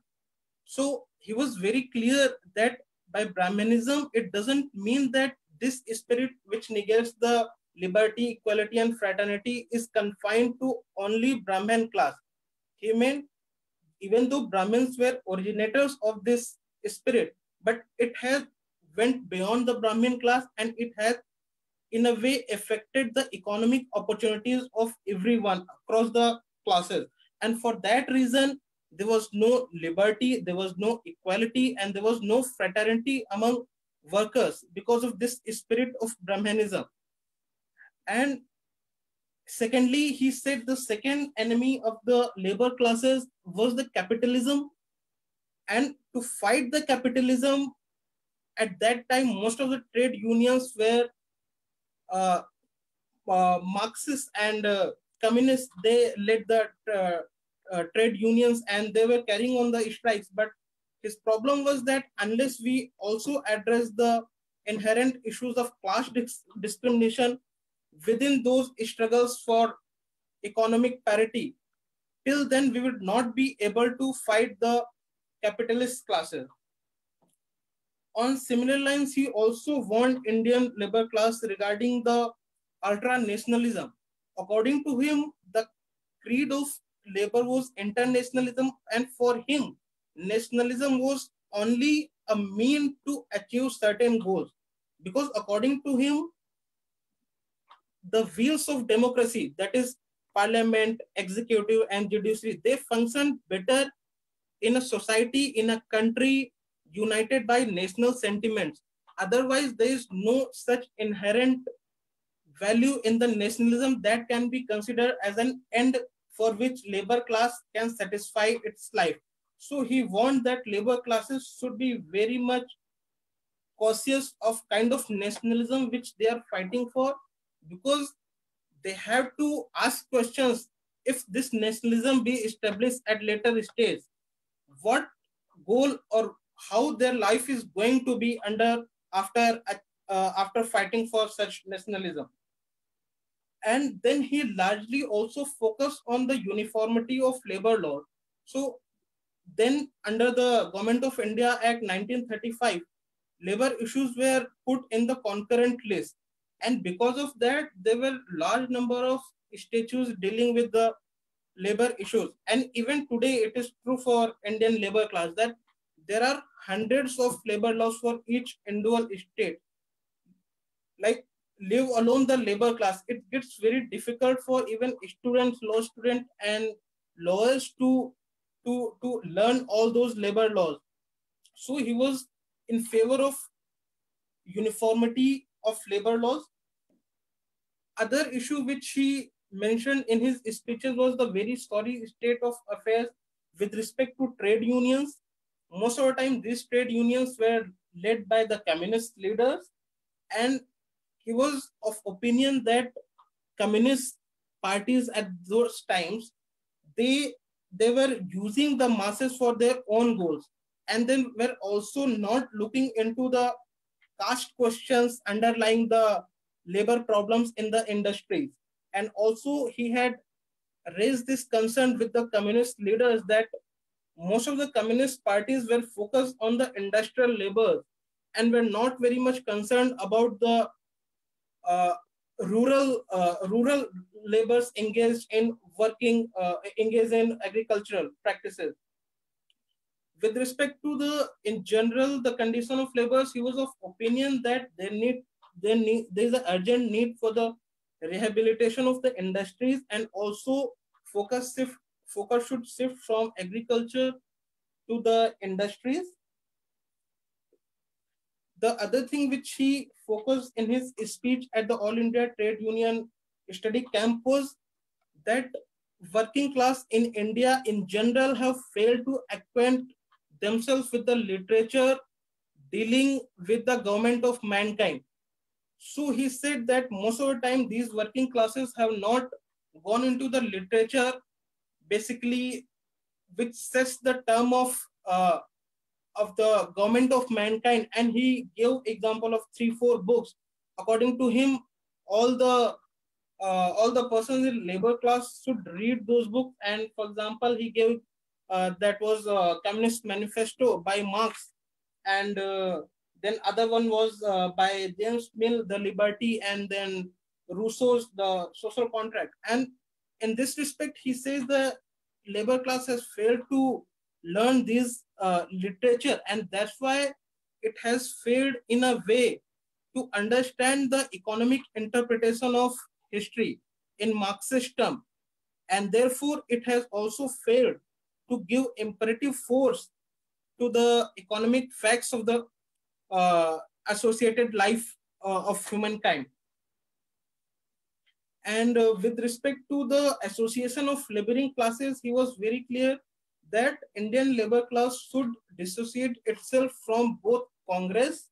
S4: So he was very clear that by Brahmanism, it doesn't mean that this spirit which negates the liberty, equality, and fraternity is confined to only Brahman class. He meant even though Brahmins were originators of this spirit, but it has went beyond the Brahmin class, and it has in a way affected the economic opportunities of everyone across the classes. And for that reason, there was no liberty, there was no equality, and there was no fraternity among workers because of this spirit of Brahmanism. And secondly, he said the second enemy of the labor classes was the capitalism. And to fight the capitalism, at that time, most of the trade unions were Marxists and communists. They led the trade unions and they were carrying on the strikes. But his problem was that unless we also address the inherent issues of class discrimination within those struggles for economic parity, till then we would not be able to fight the capitalist classes. On similar lines, he also warned Indian labor class regarding the ultra-nationalism. According to him, the creed of labor was internationalism, and for him, nationalism was only a mean to achieve certain goals. Because according to him, the wheels of democracy, that is parliament, executive, and judiciary, they function better in a society, in a country united by national sentiments. Otherwise, there is no such inherent value in the nationalism that can be considered as an end for which labor class can satisfy its life. So he warned that labor classes should be very much cautious of kind of nationalism which they are fighting for, because they have to ask questions. If this nationalism be established at later stage, what goal or how their life is going to be under after fighting for such nationalism. And then he largely also focused on the uniformity of labor law. So then under the Government of India Act 1935, labor issues were put in the concurrent list. And because of that, there were large number of statutes dealing with the labor issues. And even today, it is true for Indian labor class that there are hundreds of labor laws for each individual state. Like, leave alone the labor class, it gets very difficult for even students, law students, and lawyers to learn all those labor laws. So he was in favor of uniformity of labor laws. Other issue which he mentioned in his speeches was the very sorry state of affairs with respect to trade unions. Most of the time, these trade unions were led by the communist leaders, and he was of opinion that communist parties at those times, they were using the masses for their own goals, and then were also not looking into the caste questions underlying the labor problems in the industries. And also he had raised this concern with the communist leaders that most of the communist parties were focused on the industrial labor and were not very much concerned about the rural laborers engaged in working, engaged in agricultural practices. With respect to in general, the condition of laborers, he was of opinion that there is an urgent need for the rehabilitation of the industries, and also focus should shift from agriculture to the industries. The other thing which he focused in his speech at the All India Trade Union Study Camp was that working class in India in general have failed to acquaint themselves with the literature dealing with the government of mankind. So he said that most of the time these working classes have not gone into the literature, basically, which sets the term of the government of mankind. And he gave example of 3-4 books. According to him, all the persons in labor class should read those books. And for example, he gave that was Communist Manifesto by Marx, and then other one was by James Mill, The Liberty, and then Rousseau's The Social Contract. And in this respect, he says the labor class has failed to learn this literature, and that's why it has failed in a way to understand the economic interpretation of history in Marxist term, and therefore it has also failed to give imperative force to the economic facts of the associated life of humankind. And with respect to the association of laboring classes, he was very clear that Indian labor class should dissociate itself from both Congress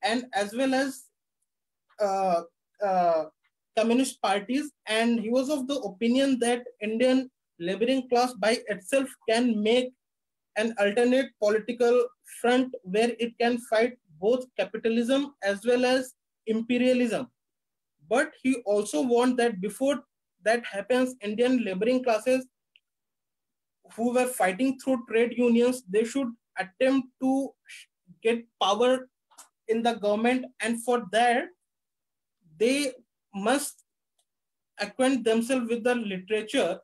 S4: and as well as communist parties. And he was of the opinion that Indian laboring class by itself can make an alternate political front where it can fight both capitalism as well as imperialism. But he also warned that before that happens, Indian laboring classes who were fighting through trade unions, they should attempt to get power in the government, and for that they must acquaint themselves with the literature,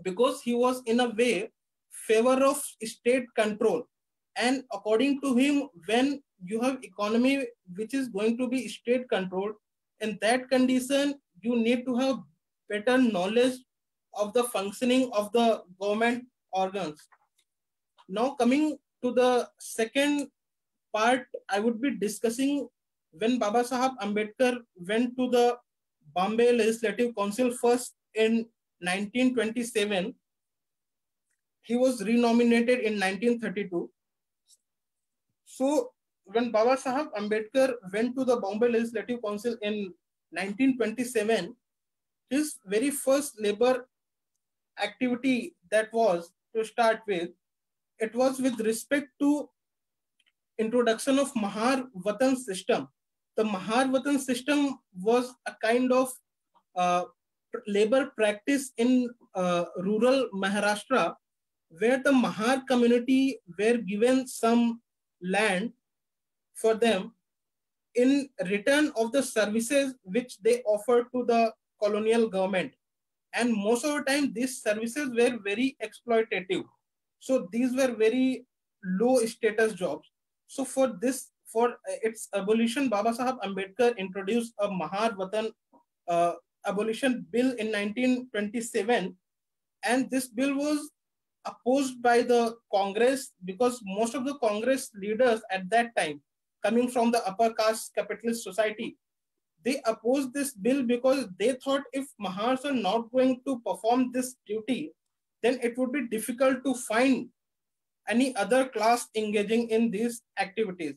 S4: because he was in a way favor of state control. And according to him, when you have economy which is going to be state controlled, in that condition you need to have better knowledge of the functioning of the government organs. Now coming to the second part, I would be discussing when Baba Sahab Ambedkar went to the Bombay Legislative Council first in 1927. He was renominated in 1932. So when Baba Sahab Ambedkar went to the Bombay Legislative Council in 1927, his very first labor activity that was to start with, it was with respect to introduction of Mahar Vatan system. The Mahar Vatan system was a kind of labor practice in rural Maharashtra, where the Mahar community were given some land for them in return of the services which they offered to the colonial government. And most of the time, these services were very exploitative. So these were very low status jobs. So for its abolition, Baba Sahab Ambedkar introduced a Mahar Vatan abolition bill in 1927. And this bill was opposed by the Congress because most of the Congress leaders at that time, coming from the upper caste capitalist society, they opposed this bill because they thought if Mahars are not going to perform this duty, then it would be difficult to find any other class engaging in these activities.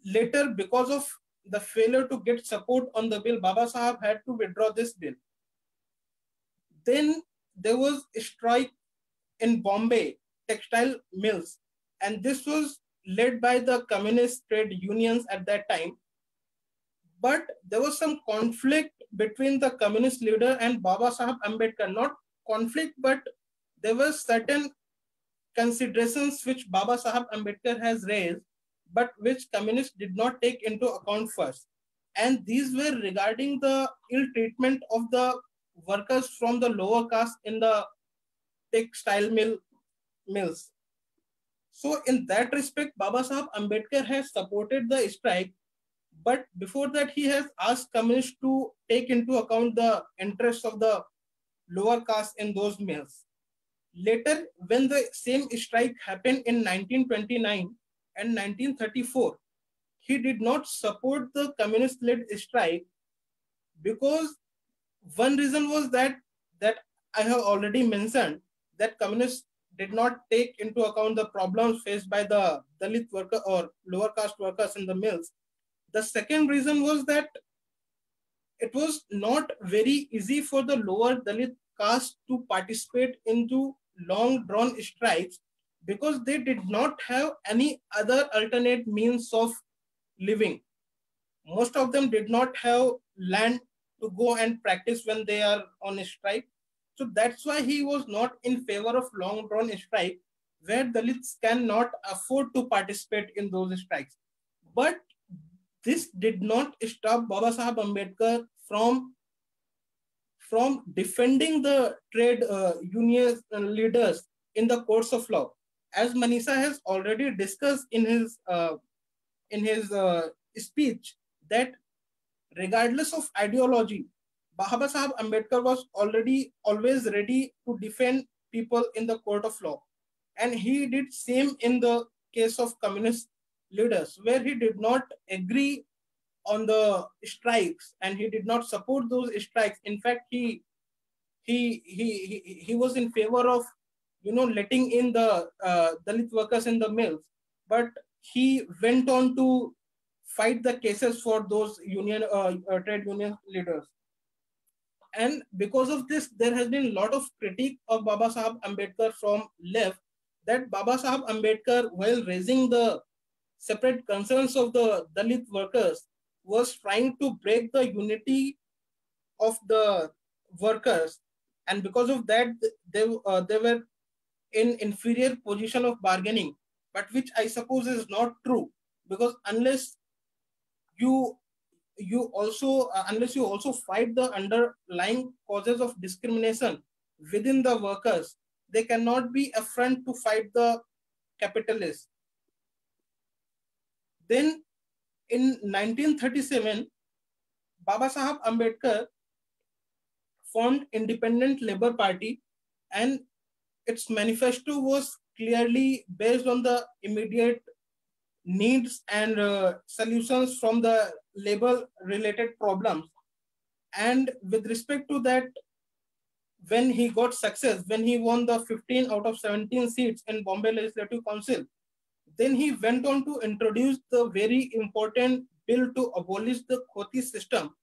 S4: Later, because of the failure to get support on the bill, Baba Sahab had to withdraw this bill. Then there was a strike in Bombay textile mills, and this was led by the communist trade unions at that time. But there was some conflict between the communist leader and Baba Sahab Ambedkar. Not conflict, but there were certain considerations which Baba Sahab Ambedkar has raised, but which communists did not take into account first. And these were regarding the ill treatment of the workers from the lower caste in the textile mills. So in that respect, Baba Sahab Ambedkar has supported the strike, but before that he has asked communists to take into account the interests of the lower caste in those mills. Later, when the same strike happened in 1929 and 1934, he did not support the communist-led strike because one reason was that I have already mentioned, that communists did not take into account the problems faced by the Dalit worker or lower caste workers in the mills. The second reason was that it was not very easy for the lower Dalit caste to participate into long drawn strikes because they did not have any other alternate means of living. Most of them did not have land to go and practice when they are on a strike. So that's why he was not in favor of long drawn strike where Dalits cannot afford to participate in those strikes. But this did not stop Baba Sahab Ambedkar from defending the trade union leaders in the courts of law. As Manisha has already discussed in his speech, that regardless of ideology, Baba Sahab Ambedkar was always ready to defend people in the court of law. And he did same in the case of communist leaders, where he did not agree on the strikes and he did not support those strikes. In fact, he was in favor of letting in the Dalit workers in the mills, but he went on to fight the cases for those trade union leaders. And because of this, there has been a lot of critique of Baba Sahab Ambedkar from left, that Baba Sahab Ambedkar, while raising the separate concerns of the Dalit workers, was trying to break the unity of the workers, and because of that, they were in inferior position of bargaining. But which I suppose is not true, because unless you also fight the underlying causes of discrimination within the workers, they cannot be a front to fight the capitalists. Then in 1937, Baba Sahab Ambedkar formed Independent Labour Party, and its manifesto was clearly based on the immediate needs and solutions from the labor-related problems. And with respect to that, when he got success, when he won the 15 out of 17 seats in Bombay Legislative Council, then he went on to introduce the very important bill to abolish the Khoti system.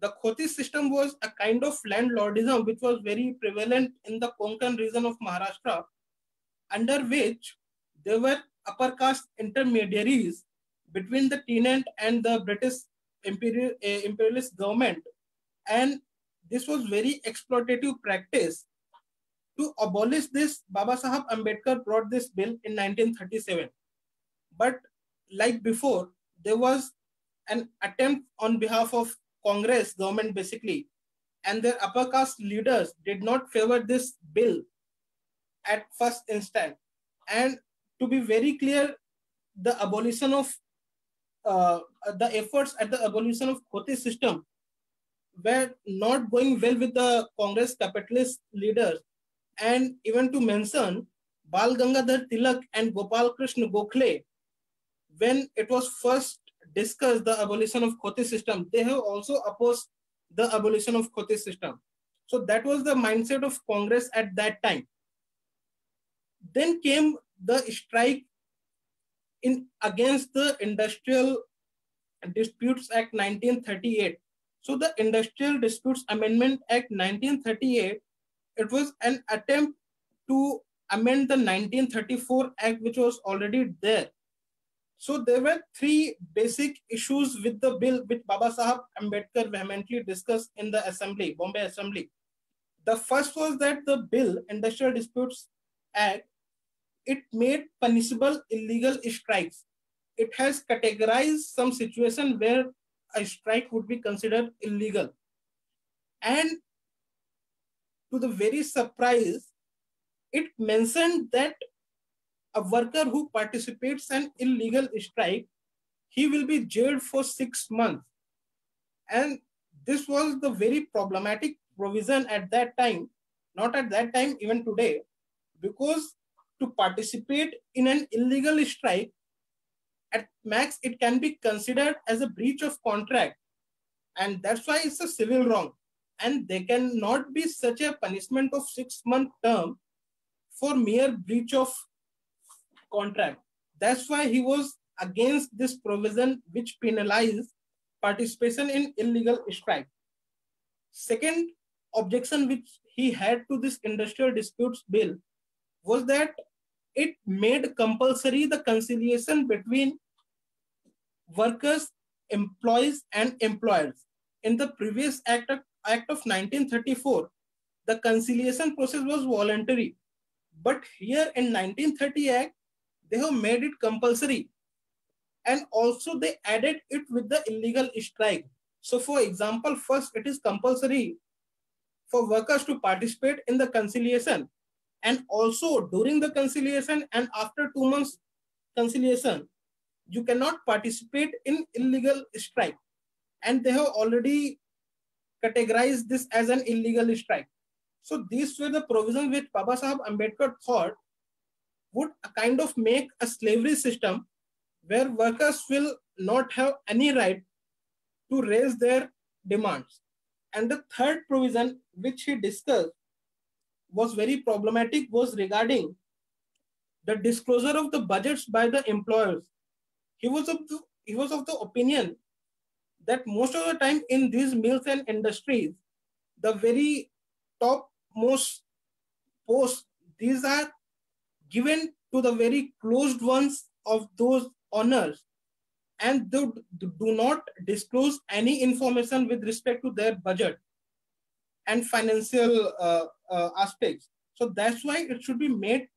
S4: The Khoti system was a kind of landlordism which was very prevalent in the Konkan region of Maharashtra, under which there were upper caste intermediaries between the tenant and the British imperialist government. And this was very exploitative practice. To abolish this, Baba Sahab Ambedkar brought this bill in 1937. But like before, there was an attempt on behalf of Congress government basically, and their upper caste leaders did not favor this bill at first instant. And to be very clear, the abolition of the efforts at the abolition of Khoti system were not going well with the Congress capitalist leaders. And even to mention, Bal Gangadhar Tilak and Gopal Krishna Gokhale, when it was first discussed the abolition of Khoti system, they have also opposed the abolition of Khoti system. So that was the mindset of Congress at that time. Then came the strike against the Industrial Disputes Act 1938. So the Industrial Disputes Amendment Act 1938, it was an attempt to amend the 1934 Act, which was already there. So there were three basic issues with the bill, which Baba Sahab Ambedkar vehemently discussed in the assembly, Bombay Assembly. The first was that the bill, Industrial Disputes Act, it made punishable illegal strikes. It has categorized some situation where a strike would be considered illegal. And to the very surprise, it mentioned that a worker who participates in illegal strike, he will be jailed for 6 months. And this was the very problematic provision at that time, not at that time, even today, because to participate in an illegal strike, at max, it can be considered as a breach of contract. And that's why it's a civil wrong. And there cannot be such a punishment of 6-month term for mere breach of contract. That's why he was against this provision which penalized participation in illegal strike. Second objection which he had to this Industrial Disputes Bill was that it made compulsory the conciliation between workers, employees, and employers. In the previous Act of 1934, the conciliation process was voluntary. But here in 1930 Act, they have made it compulsory. And also they added it with the illegal strike. So for example, first it is compulsory for workers to participate in the conciliation. And also during the conciliation and after 2 months conciliation, you cannot participate in illegal strike. And they have already categorized this as an illegal strike. So these were the provisions which Baba Sahab Ambedkar thought would kind of make a slavery system where workers will not have any right to raise their demands. And the third provision which he discussed was very problematic was regarding the disclosure of the budgets by the employers. He was of the opinion that most of the time in these mills and industries, the very topmost posts, these are given to the very closed ones of those owners, and they do not disclose any information with respect to their budget and financial aspects. So that's why it should be made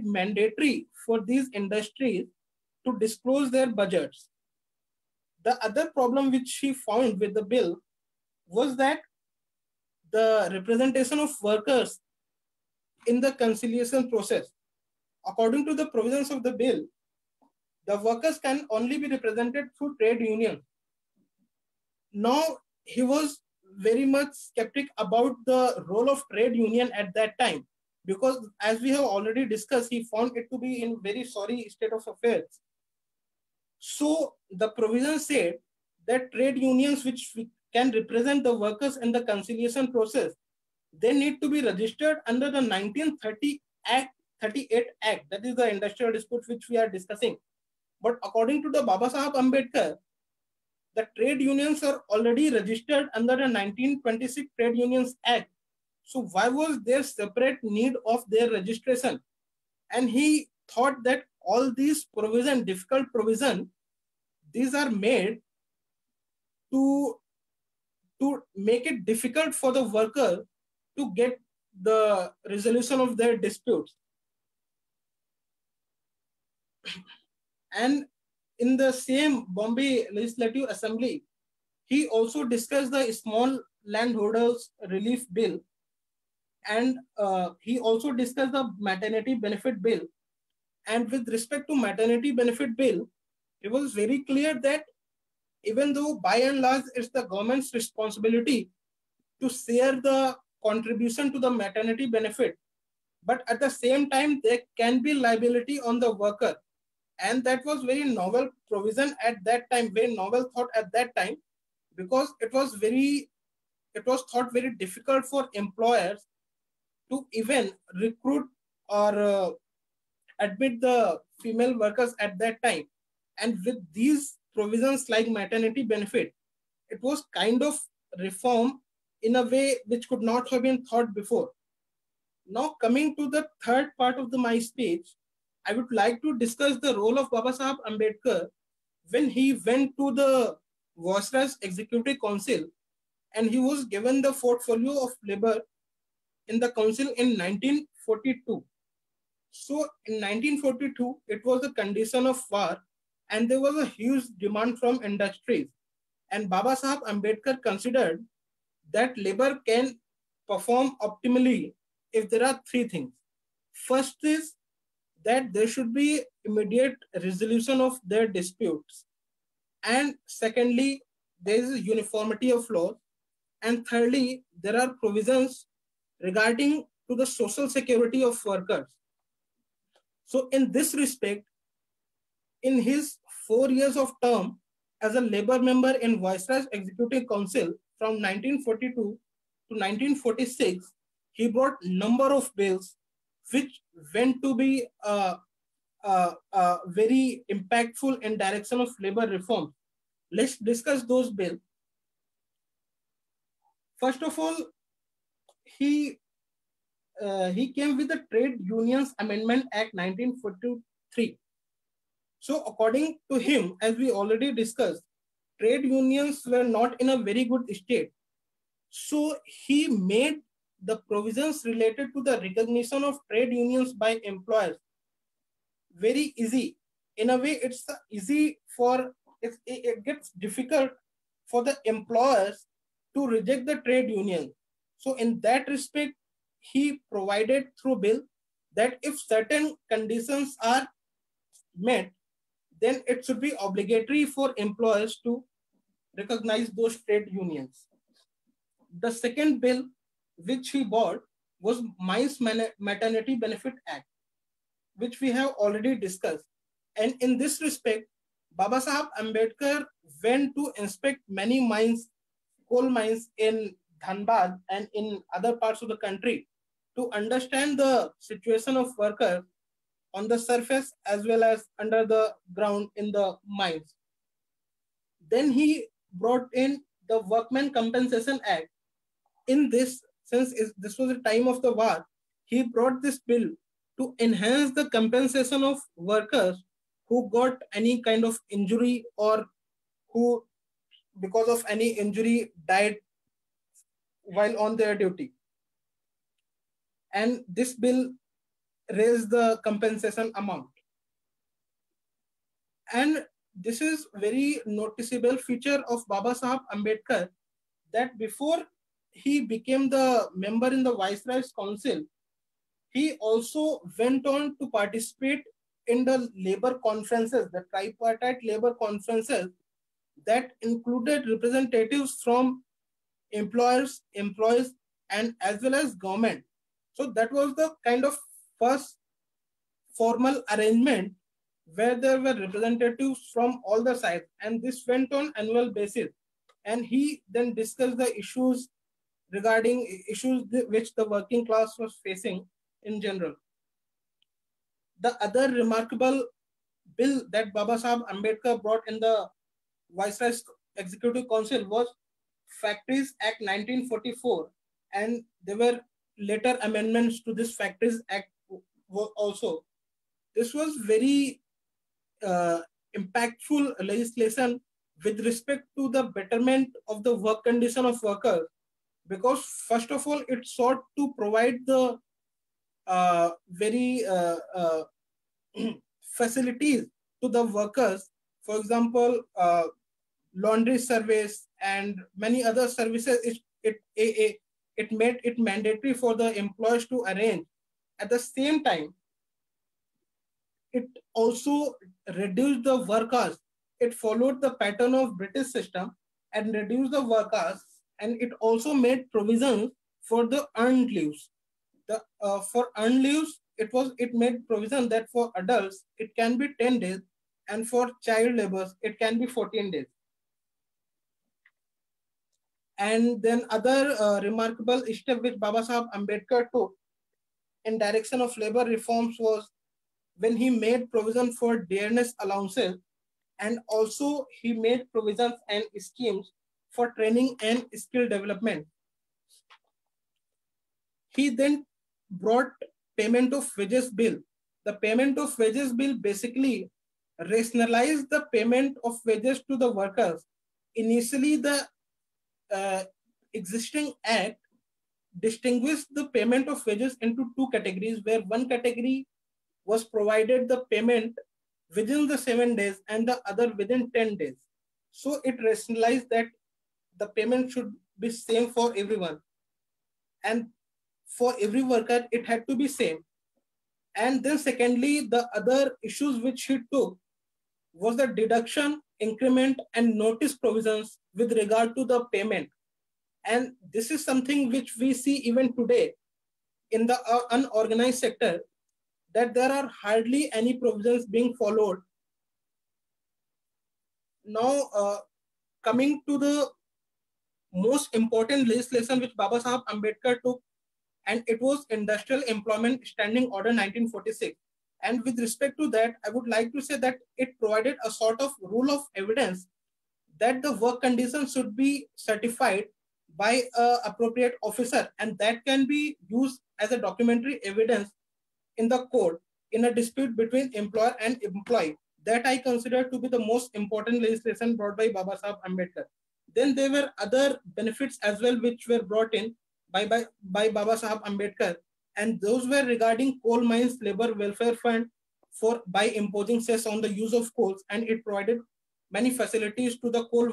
S4: mandatory for these industries to disclose their budgets. The other problem which he found with the bill was that the representation of workers in the conciliation process. According to the provisions of the bill, the workers can only be represented through trade unions. Now, he was very much skeptic about the role of trade union at that time, because as we have already discussed, he found it to be in very sorry state of affairs. So the provision said that trade unions which can represent the workers in the conciliation process, they need to be registered under the 1938 Act, that is the Industrial Dispute which we are discussing. But according to the Baba Sahab Ambedkar, the trade unions are already registered under the 1926 Trade Unions Act. So why was there separate need of their registration? And he thought that all these provision, difficult provision, these are made to make it difficult for the worker to get the resolution of their disputes. And in the same Bombay Legislative Assembly, He also discussed the small landholders relief bill, and he also discussed the maternity benefit bill. And with respect to maternity benefit bill, it was very clear that even though by and large it's the government's responsibility to share the contribution to the maternity benefit, but at the same time there can be liability on the worker. And that was very novel provision at that time, very novel thought at that time, because it was thought very difficult for employers to even recruit or admit the female workers at that time. And with these provisions like maternity benefit, it was kind of reform in a way which could not have been thought before. Now coming to the third part of my speech, I would like to discuss the role of Babasaheb Ambedkar when he went to the Viceroy's Executive Council and he was given the portfolio of labor in the council in 1942. So in 1942, it was a condition of war and there was a huge demand from industries. And Babasaheb Ambedkar considered that labor can perform optimally if there are three things. First is that there should be immediate resolution of their disputes. And secondly, there is a uniformity of law. And thirdly, there are provisions regarding to the social security of workers. So in this respect, in his 4 years of term as a labor member in Viceroy's Executive Council from 1942 to 1946, he brought number of bills which went to be very impactful in direction of labor reform. Let's discuss those bills. First of all, he came with the Trade Unions Amendment Act 1943. So according to him, as we already discussed, trade unions were not in a very good state. So he made the provisions related to the recognition of trade unions by employers very easy. In a way, it's easy for, it gets difficult for the employers to reject the trade union. So in that respect, he provided through bill that if certain conditions are met, then it should be obligatory for employers to recognize those trade unions. The second bill which he brought was Mines Maternity Benefit Act, which we have already discussed. And in this respect, Babasaheb Ambedkar went to inspect many mines, coal mines in Dhanbad and in other parts of the country to understand the situation of workers on the surface as well as under the ground in the mines. Then he brought in the Workmen Compensation Act. In this, since this was the time of the war, he brought this bill to enhance the compensation of workers who got any kind of injury or who, because of any injury, died while on their duty. And this bill raised the compensation amount. And this is very noticeable feature of Babasaheb Ambedkar, that before he became the member in the Viceroy's Council, he also went on to participate in the labor conferences, the tripartite labor conferences that included representatives from employers, employees, and as well as government. So that was the kind of first formal arrangement where there were representatives from all the sides, and this went on annual basis. And he then discussed the issues regarding issues which the working class was facing in general. The other remarkable bill that Babasaheb Ambedkar brought in the Viceroy's Executive Council was Factories Act 1944, and there were later amendments to this Factories Act also. This was very impactful legislation with respect to the betterment of the work condition of workers, because first of all, it sought to provide the very facilities to the workers. For example, laundry service, and many other services, it made it mandatory for the employers to arrange. At the same time, it also reduced the work hours. It followed the pattern of British system and reduced the work hours, and it also made provisions for the earned leaves. For earned leaves, it made provision that for adults it can be 10 days, and for child laborers it can be 14 days. And then other remarkable step which Baba Sahib Ambedkar took in direction of labor reforms was when he made provision for dearness allowances, and also he made provisions and schemes for training and skill development. He then brought payment of wages bill. The payment of wages bill basically rationalized the payment of wages to the workers. Initially, the existing act distinguished the payment of wages into two categories, where one category was provided the payment within the 7 days and the other within 10 days. So it rationalized that the payment should be same for everyone, and for every worker it had to be same. And then secondly, the other issues which he took was the deduction, increment and notice provisions with regard to the payment. And this is something which we see even today in the unorganized sector, that there are hardly any provisions being followed. Now, coming to the most important legislation which Baba Sahib Ambedkar took, and it was Industrial Employment Standing Order 1946. And with respect to that, I would like to say that it provided a sort of rule of evidence that the work conditions should be certified by an appropriate officer, and that can be used as a documentary evidence in the court in a dispute between employer and employee. That I consider to be the most important legislation brought by Baba Sahib Ambedkar. Then there were other benefits as well which were brought in by Baba Sahib Ambedkar, and those were regarding coal mines labor welfare fund for by imposing cess on the use of coals, and it provided many facilities to the coal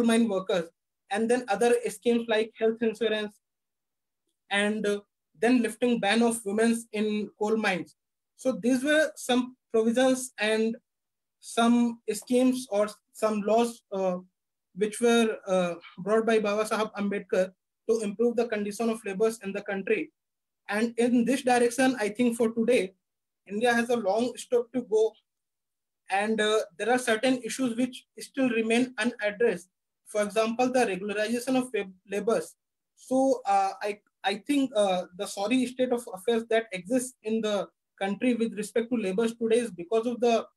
S4: mine workers, and then other schemes like health insurance, and then lifting ban of women in coal mines. So these were some provisions and some schemes or some laws which were brought by Baba Sahib Ambedkar to improve the condition of laborers in the country. And in this direction, I think for today, India has a long step to go, and there are certain issues which still remain unaddressed. For example, the regularization of laborers. So I think the sorry state of affairs that exists in the country with respect to laborers today is because of the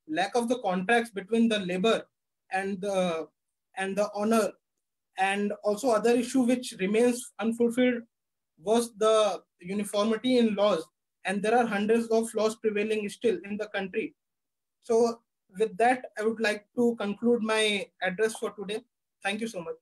S4: lack of the contracts between the labor and the owner. And also other issue which remains unfulfilled was the uniformity in laws, and there are hundreds of laws prevailing still in the country. So with that, I would like to conclude my address for today. Thank you so much.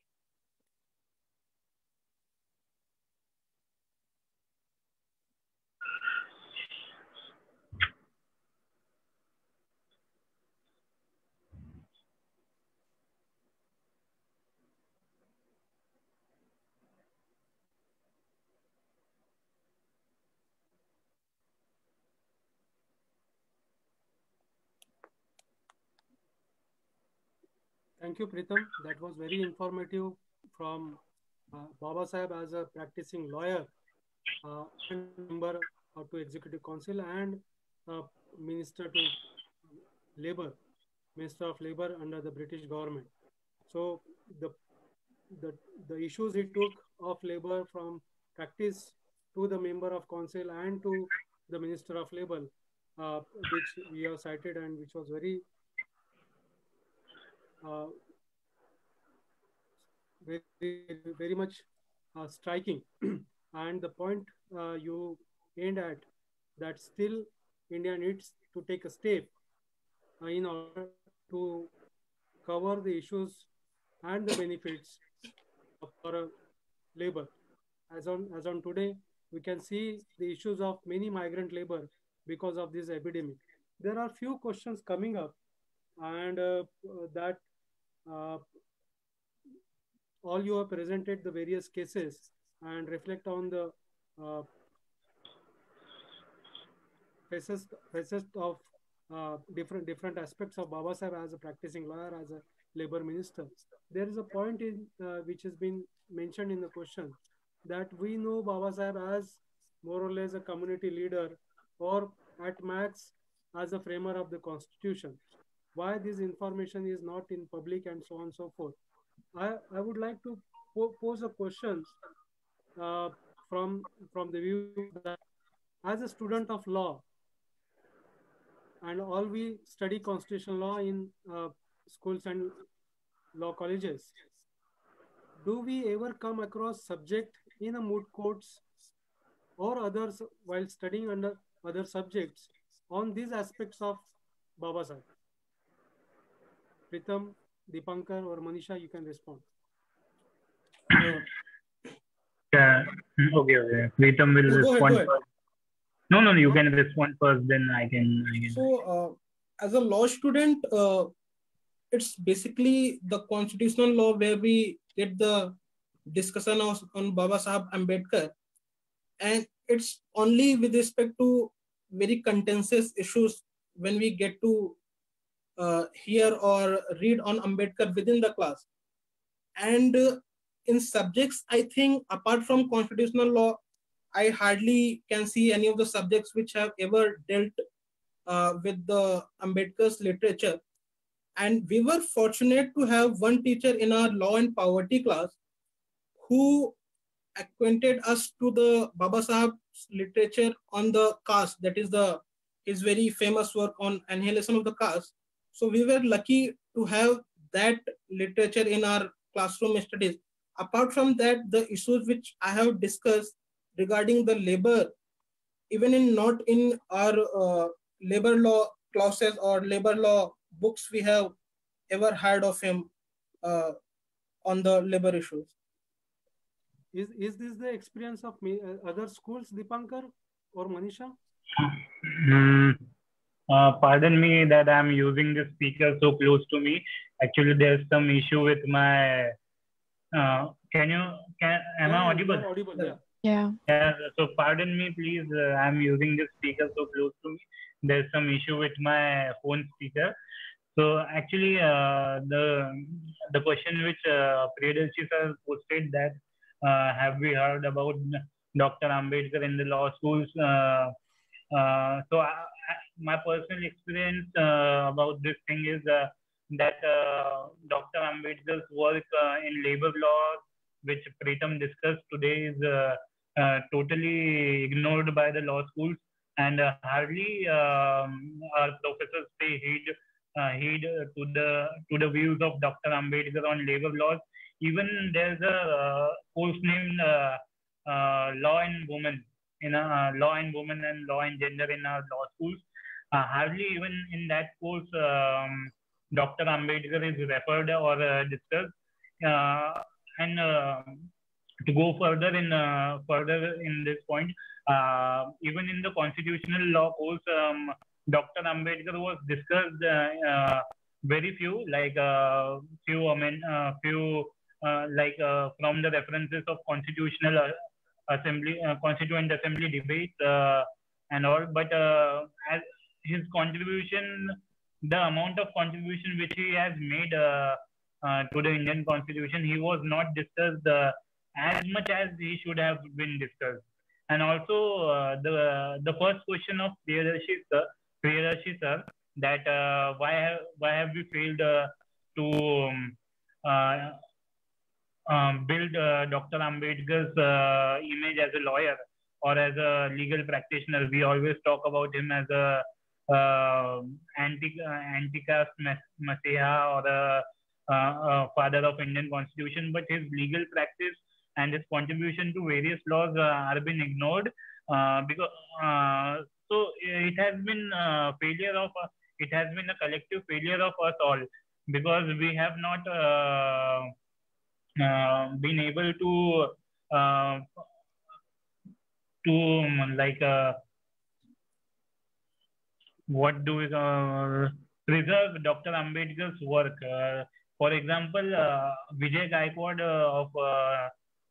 S1: Thank you, Pritam. That was very informative from Baba Sahib as a practicing lawyer and member to Executive Council and Minister to Labor, Minister of Labor under the British government. So the the issues he took of labor from practice to the member of council and to the Minister of Labor, which we have cited and which was very very much striking. And the point you aimed at, that still India needs to take a step in order to cover the issues and the benefits for labor. As on today, we can see the issues of many migrant labor because of this epidemic. There are few questions coming up, and that all you have presented the various cases and reflect on the faces of different aspects of Baba Sahib as a practicing lawyer, as a labor minister. There is a point in which has been mentioned in the question that we know Baba Sahib as more or less a community leader, or at max as a framer of the constitution. Why this information is not in public and so on and so forth. I would like to pose a question from the view that as a student of law, and all we study constitutional law in schools and law colleges, do we ever come across subject in a moot courts or others while studying under other subjects on these aspects of Baba Sahib? Pritam, Dipankar, or Manisha, you can respond.
S2: Okay. Pritam will respond
S4: go ahead.
S2: first. No, you can respond first, then I can.
S4: So, as a law student, it's basically the constitutional law where we get the discussion on Baba Sahib Ambedkar, and it's only with respect to very contentious issues when we get to hear or read on Ambedkar within the class. And in subjects, I think apart from constitutional law, I hardly can see any of the subjects which have ever dealt with the Ambedkar's literature. And we were fortunate to have one teacher in our law and poverty class who acquainted us to the Baba Sahib's literature on the caste, that is his very famous work on annihilation of the caste. So we were lucky to have that literature in our classroom studies. Apart from that, the issues which I have discussed regarding the labor, even not in our labor law clauses or labor law books, we have ever heard of him on the labor issues.
S1: Is this the experience of other schools, Dipankar or Manisha?
S2: Pardon me that I'm using the speaker so close to me. Actually, there's some issue with my. Am I audible?
S1: Audible,
S3: yeah.
S2: So pardon me, please. I'm using this speaker so close to me. There's some issue with my phone speaker. So actually, the question which Priyadarshi sir posted, that have we heard about Dr. Ambedkar in the law schools? So my personal experience about this thing is that Dr. Ambedkar's work in labor law, which Pritam discussed today, is totally ignored by the law schools, and hardly our professors pay heed to the views of Dr. Ambedkar on labor laws. Even there's a course named Law and Women Law and Women and Law and Gender in our law schools. Hardly even in that course Dr. Ambedkar is referred or discussed. And to go further in this point, even in the constitutional law course, Dr. Ambedkar was discussed very few, like from the references of constitutional assembly, constituent assembly debate and all. But as his contribution, the amount of contribution which he has made to the Indian Constitution, he was not discussed as much as he should have been discussed. And also the first question of Priyadarshi sir, that why have we failed to build Dr. Ambedkar's image as a lawyer or as a legal practitioner. We always talk about him as a anti-caste messiah or a father of Indian Constitution, but his legal practice and his contribution to various laws are been ignored because so it has been a collective failure of us all, because we have not been able to preserve Dr. Ambedkar's work. For example, Vijay Gaikwad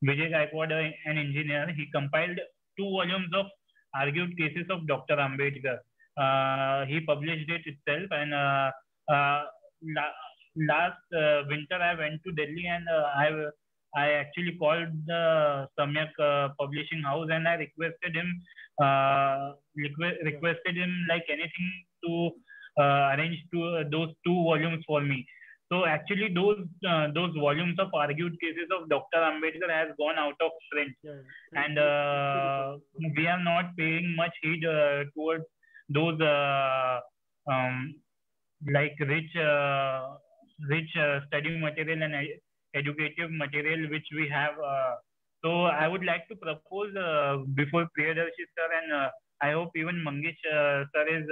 S2: Vijay Gaikwad, an engineer, he compiled 2 volumes of argued cases of Dr. Ambedkar. He published it itself, and uh, la- last winter I went to Delhi, and I actually called the Samyak Publishing House, and I requested him requested him like anything to arrange those 2 volumes for me. So actually, those volumes of argued cases of Dr. Ambedkar has gone out of print, and we are not paying much heed towards those um, like rich study material and educative material which we have. So I would like to propose before Priyadarshi sir, and I hope even Mangesh sir is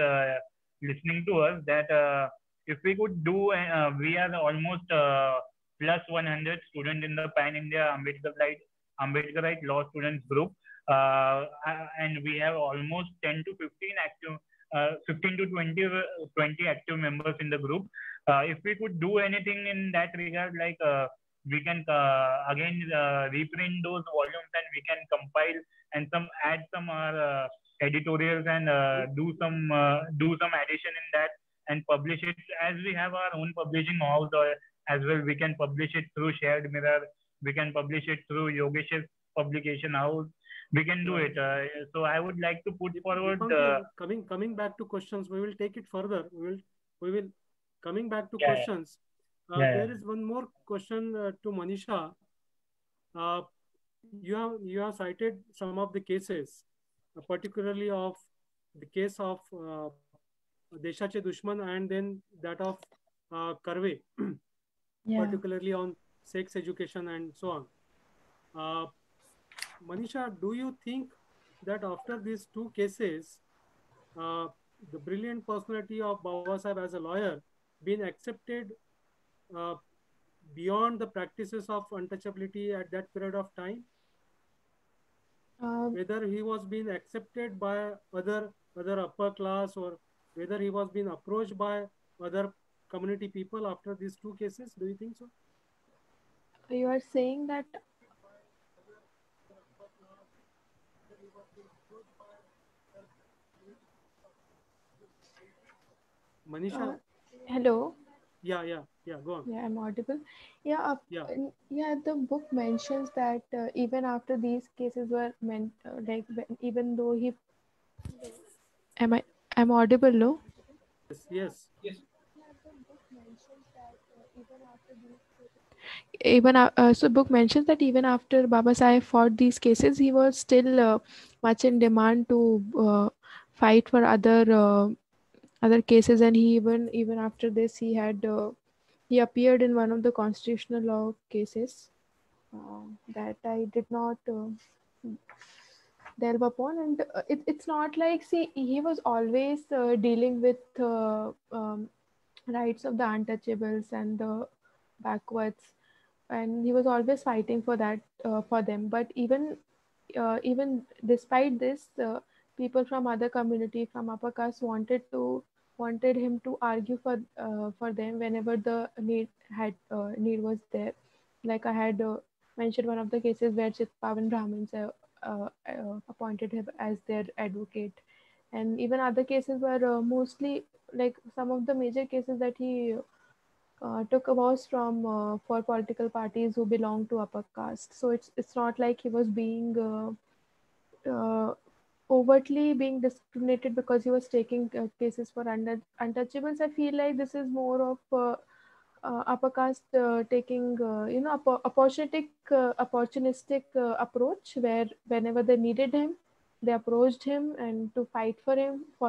S2: listening to us, that if we could do, we are almost plus 100 students in the Pan India Ambedkarite Law Students Group, and we have almost 10 to 15 active, 15 to 20 active members in the group. If we could do anything in that regard, like we can again reprint those volumes, and we can compile and add some editorials, and do some addition in that, and publish it as we have our own publishing house, or as well we can publish it through Shared Mirror, we can publish it through Yogesh's publication house, we can do it. So I would like to put forward
S1: coming back to questions, we will take it further. We will coming back to
S2: Yeah.
S1: questions. There is one more question to Manisha. You have cited some of the cases, particularly of the case of Deshache Dushman, and then that of Karve, particularly on sex education and so on. Manisha, do you think that after these 2 cases, the brilliant personality of Babasaheb as a lawyer been accepted beyond the practices of untouchability at that period of time? Whether he was being accepted by other upper class, or whether he was being approached by other community people after these 2 cases, do you think so?
S3: You are saying that
S1: Manisha?
S3: Hello?
S1: Yeah, go on.
S3: Yeah, I'm audible. Yeah, the book mentions that even after these cases were meant, even though he... I'm audible, no?
S1: Yes.
S3: So book mentions that even after Babasaheb fought these cases, he was still much in demand to fight for other cases, and he even after this he appeared in one of the constitutional law cases that I did not delve upon, and it's not like, see, he was always dealing with rights of the untouchables and the backwards, and he was always fighting for that for them. But even despite this, people from other community, from upper caste, wanted him to argue for them whenever the need was there. Like I had mentioned one of the cases where Chitpavan Brahmins appointed him as their advocate, and even other cases were mostly, like some of the major cases that he took was from for political parties who belong to upper caste. So it's not like he was being overtly being discriminated because he was taking cases for untouchables. I feel like this is more of upper caste taking opportunistic approach, where whenever they needed him, they approached him and to fight for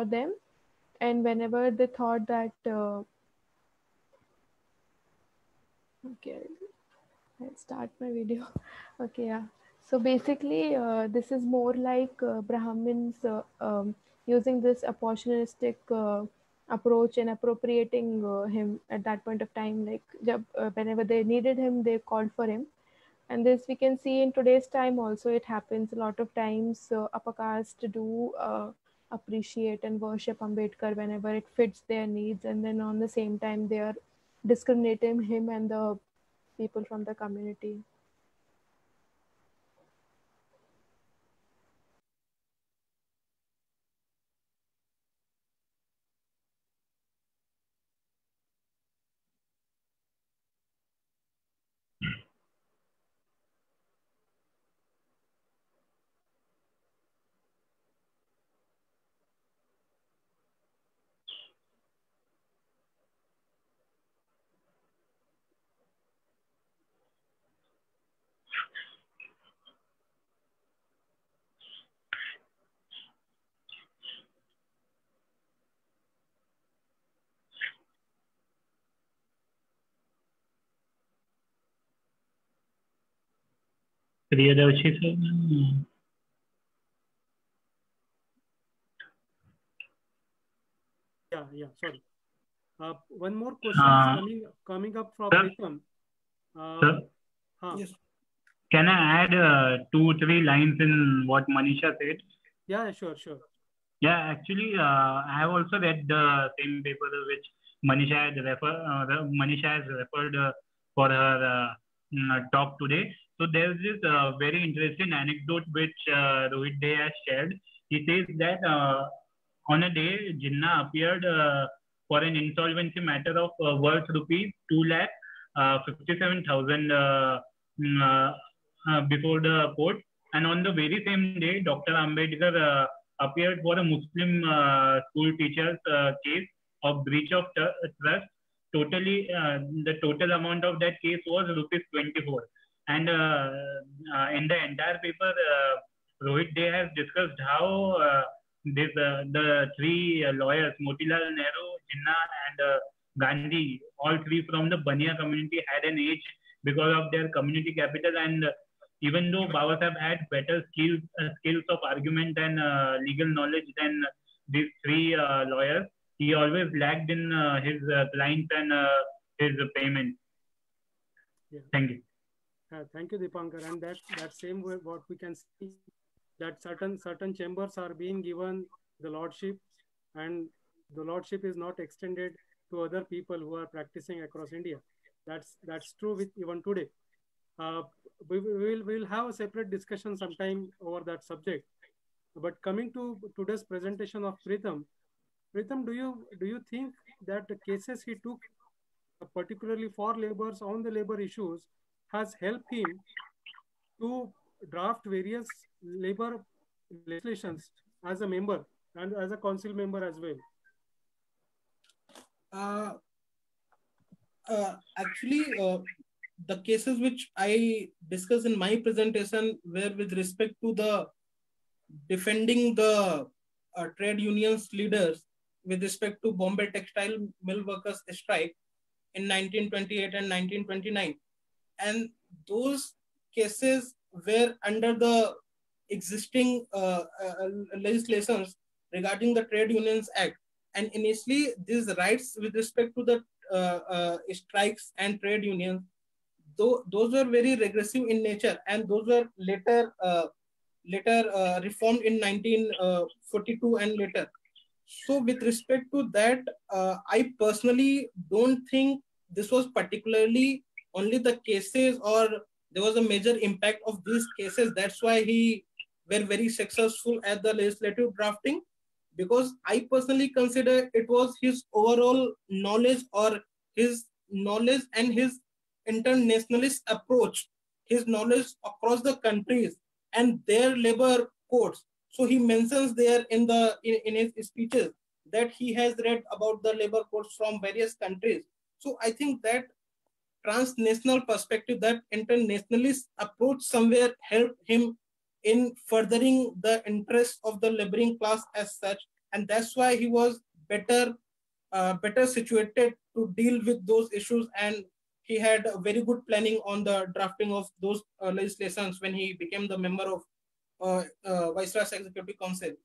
S3: them, and whenever they thought that okay, I'll start my video. Okay, yeah. So basically, this is more like Brahmins using this opportunistic approach and appropriating him at that point of time. Like whenever they needed him, they called for him. And this we can see in today's time also. It happens a lot of times. Upper caste do appreciate and worship Ambedkar whenever it fits their needs, and then on the same time they are discriminating him and the people from the community.
S2: Priyadarshi sir.
S1: Yeah, sorry. One more question is coming up from Pritam.
S2: Sir,
S4: Yes.
S2: can I add 2-3 lines in what Manisha said?
S1: Yeah, sure.
S2: Yeah, actually, I have also read the same paper which Manisha has referred for her talk today. So there's this very interesting anecdote which Rohit Dey has shared. He says that on a day, Jinnah appeared for an insolvency matter of worth rupees 2,57,000 before the court. And on the very same day, Dr. Ambedkar appeared for a Muslim school teacher's case of breach of trust. Totally, the total amount of that case was rupees 24. And in the entire paper, Rohit Dey has discussed how the three lawyers, Motilal Nehru, Jinnah, and Gandhi, all three from the Bania community, had an edge because of their community capital. And even though Baba Sahib had better skills of argument and legal knowledge than these three lawyers, he always lagged in his clients and his payment.
S1: Yeah.
S2: Thank you.
S1: Thank you, Dipankar. And that same way, what we can see, that certain chambers are being given the lordship, and the lordship is not extended to other people who are practicing across India. That's true with even today. We will have a separate discussion sometime over that subject. But coming to today's presentation of Pritam, do you think that the cases he took, particularly for laborers on the labor issues, has helped him to draft various labor legislations as a member and as a council member as well?
S4: Actually, the cases which I discussed in my presentation were with respect to the defending the trade unions leaders with respect to Bombay Textile Mill Workers strike in 1928 and 1929. And those cases were under the existing legislations regarding the Trade Unions Act. And initially, these rights with respect to the strikes and trade unions, those were very regressive in nature, and those were later reformed in 1942 and later. So with respect to that, I personally don't think this was particularly only the cases, or there was a major impact of these cases. That's why he were very successful at the legislative drafting, because I personally consider it was his overall knowledge, or his knowledge and his internationalist approach, his knowledge across the countries and their labor codes. So he mentions there in his speeches that he has read about the labor codes from various countries. So I think that transnational perspective, that internationalist approach somewhere helped him in furthering the interests of the laboring class as such. And that's why he was better situated to deal with those issues. And he had a very good planning on the drafting of those legislations when he became the member of Viceroy's Executive Council.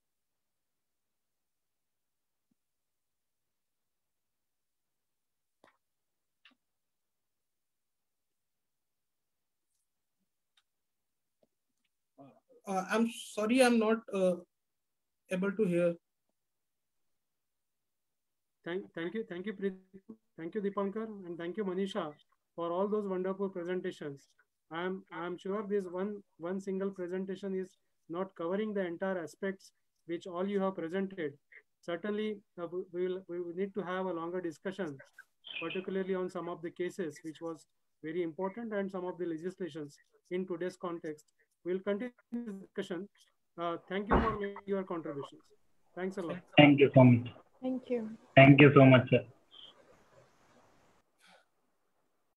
S4: I'm sorry, I'm not able to hear.
S1: Thank you, Pritam. Thank you, Dipankar, and thank you, Manisha, for all those wonderful presentations. I'm sure this one single presentation is not covering the entire aspects which all you have presented. Certainly, we will need to have a longer discussion, particularly on some of the cases which was very important and some of the legislations in today's context. We'll continue this discussion. Thank you for your contributions. Thanks a lot.
S2: Thank you so much.
S3: Thank you.
S2: Thank you so much, sir.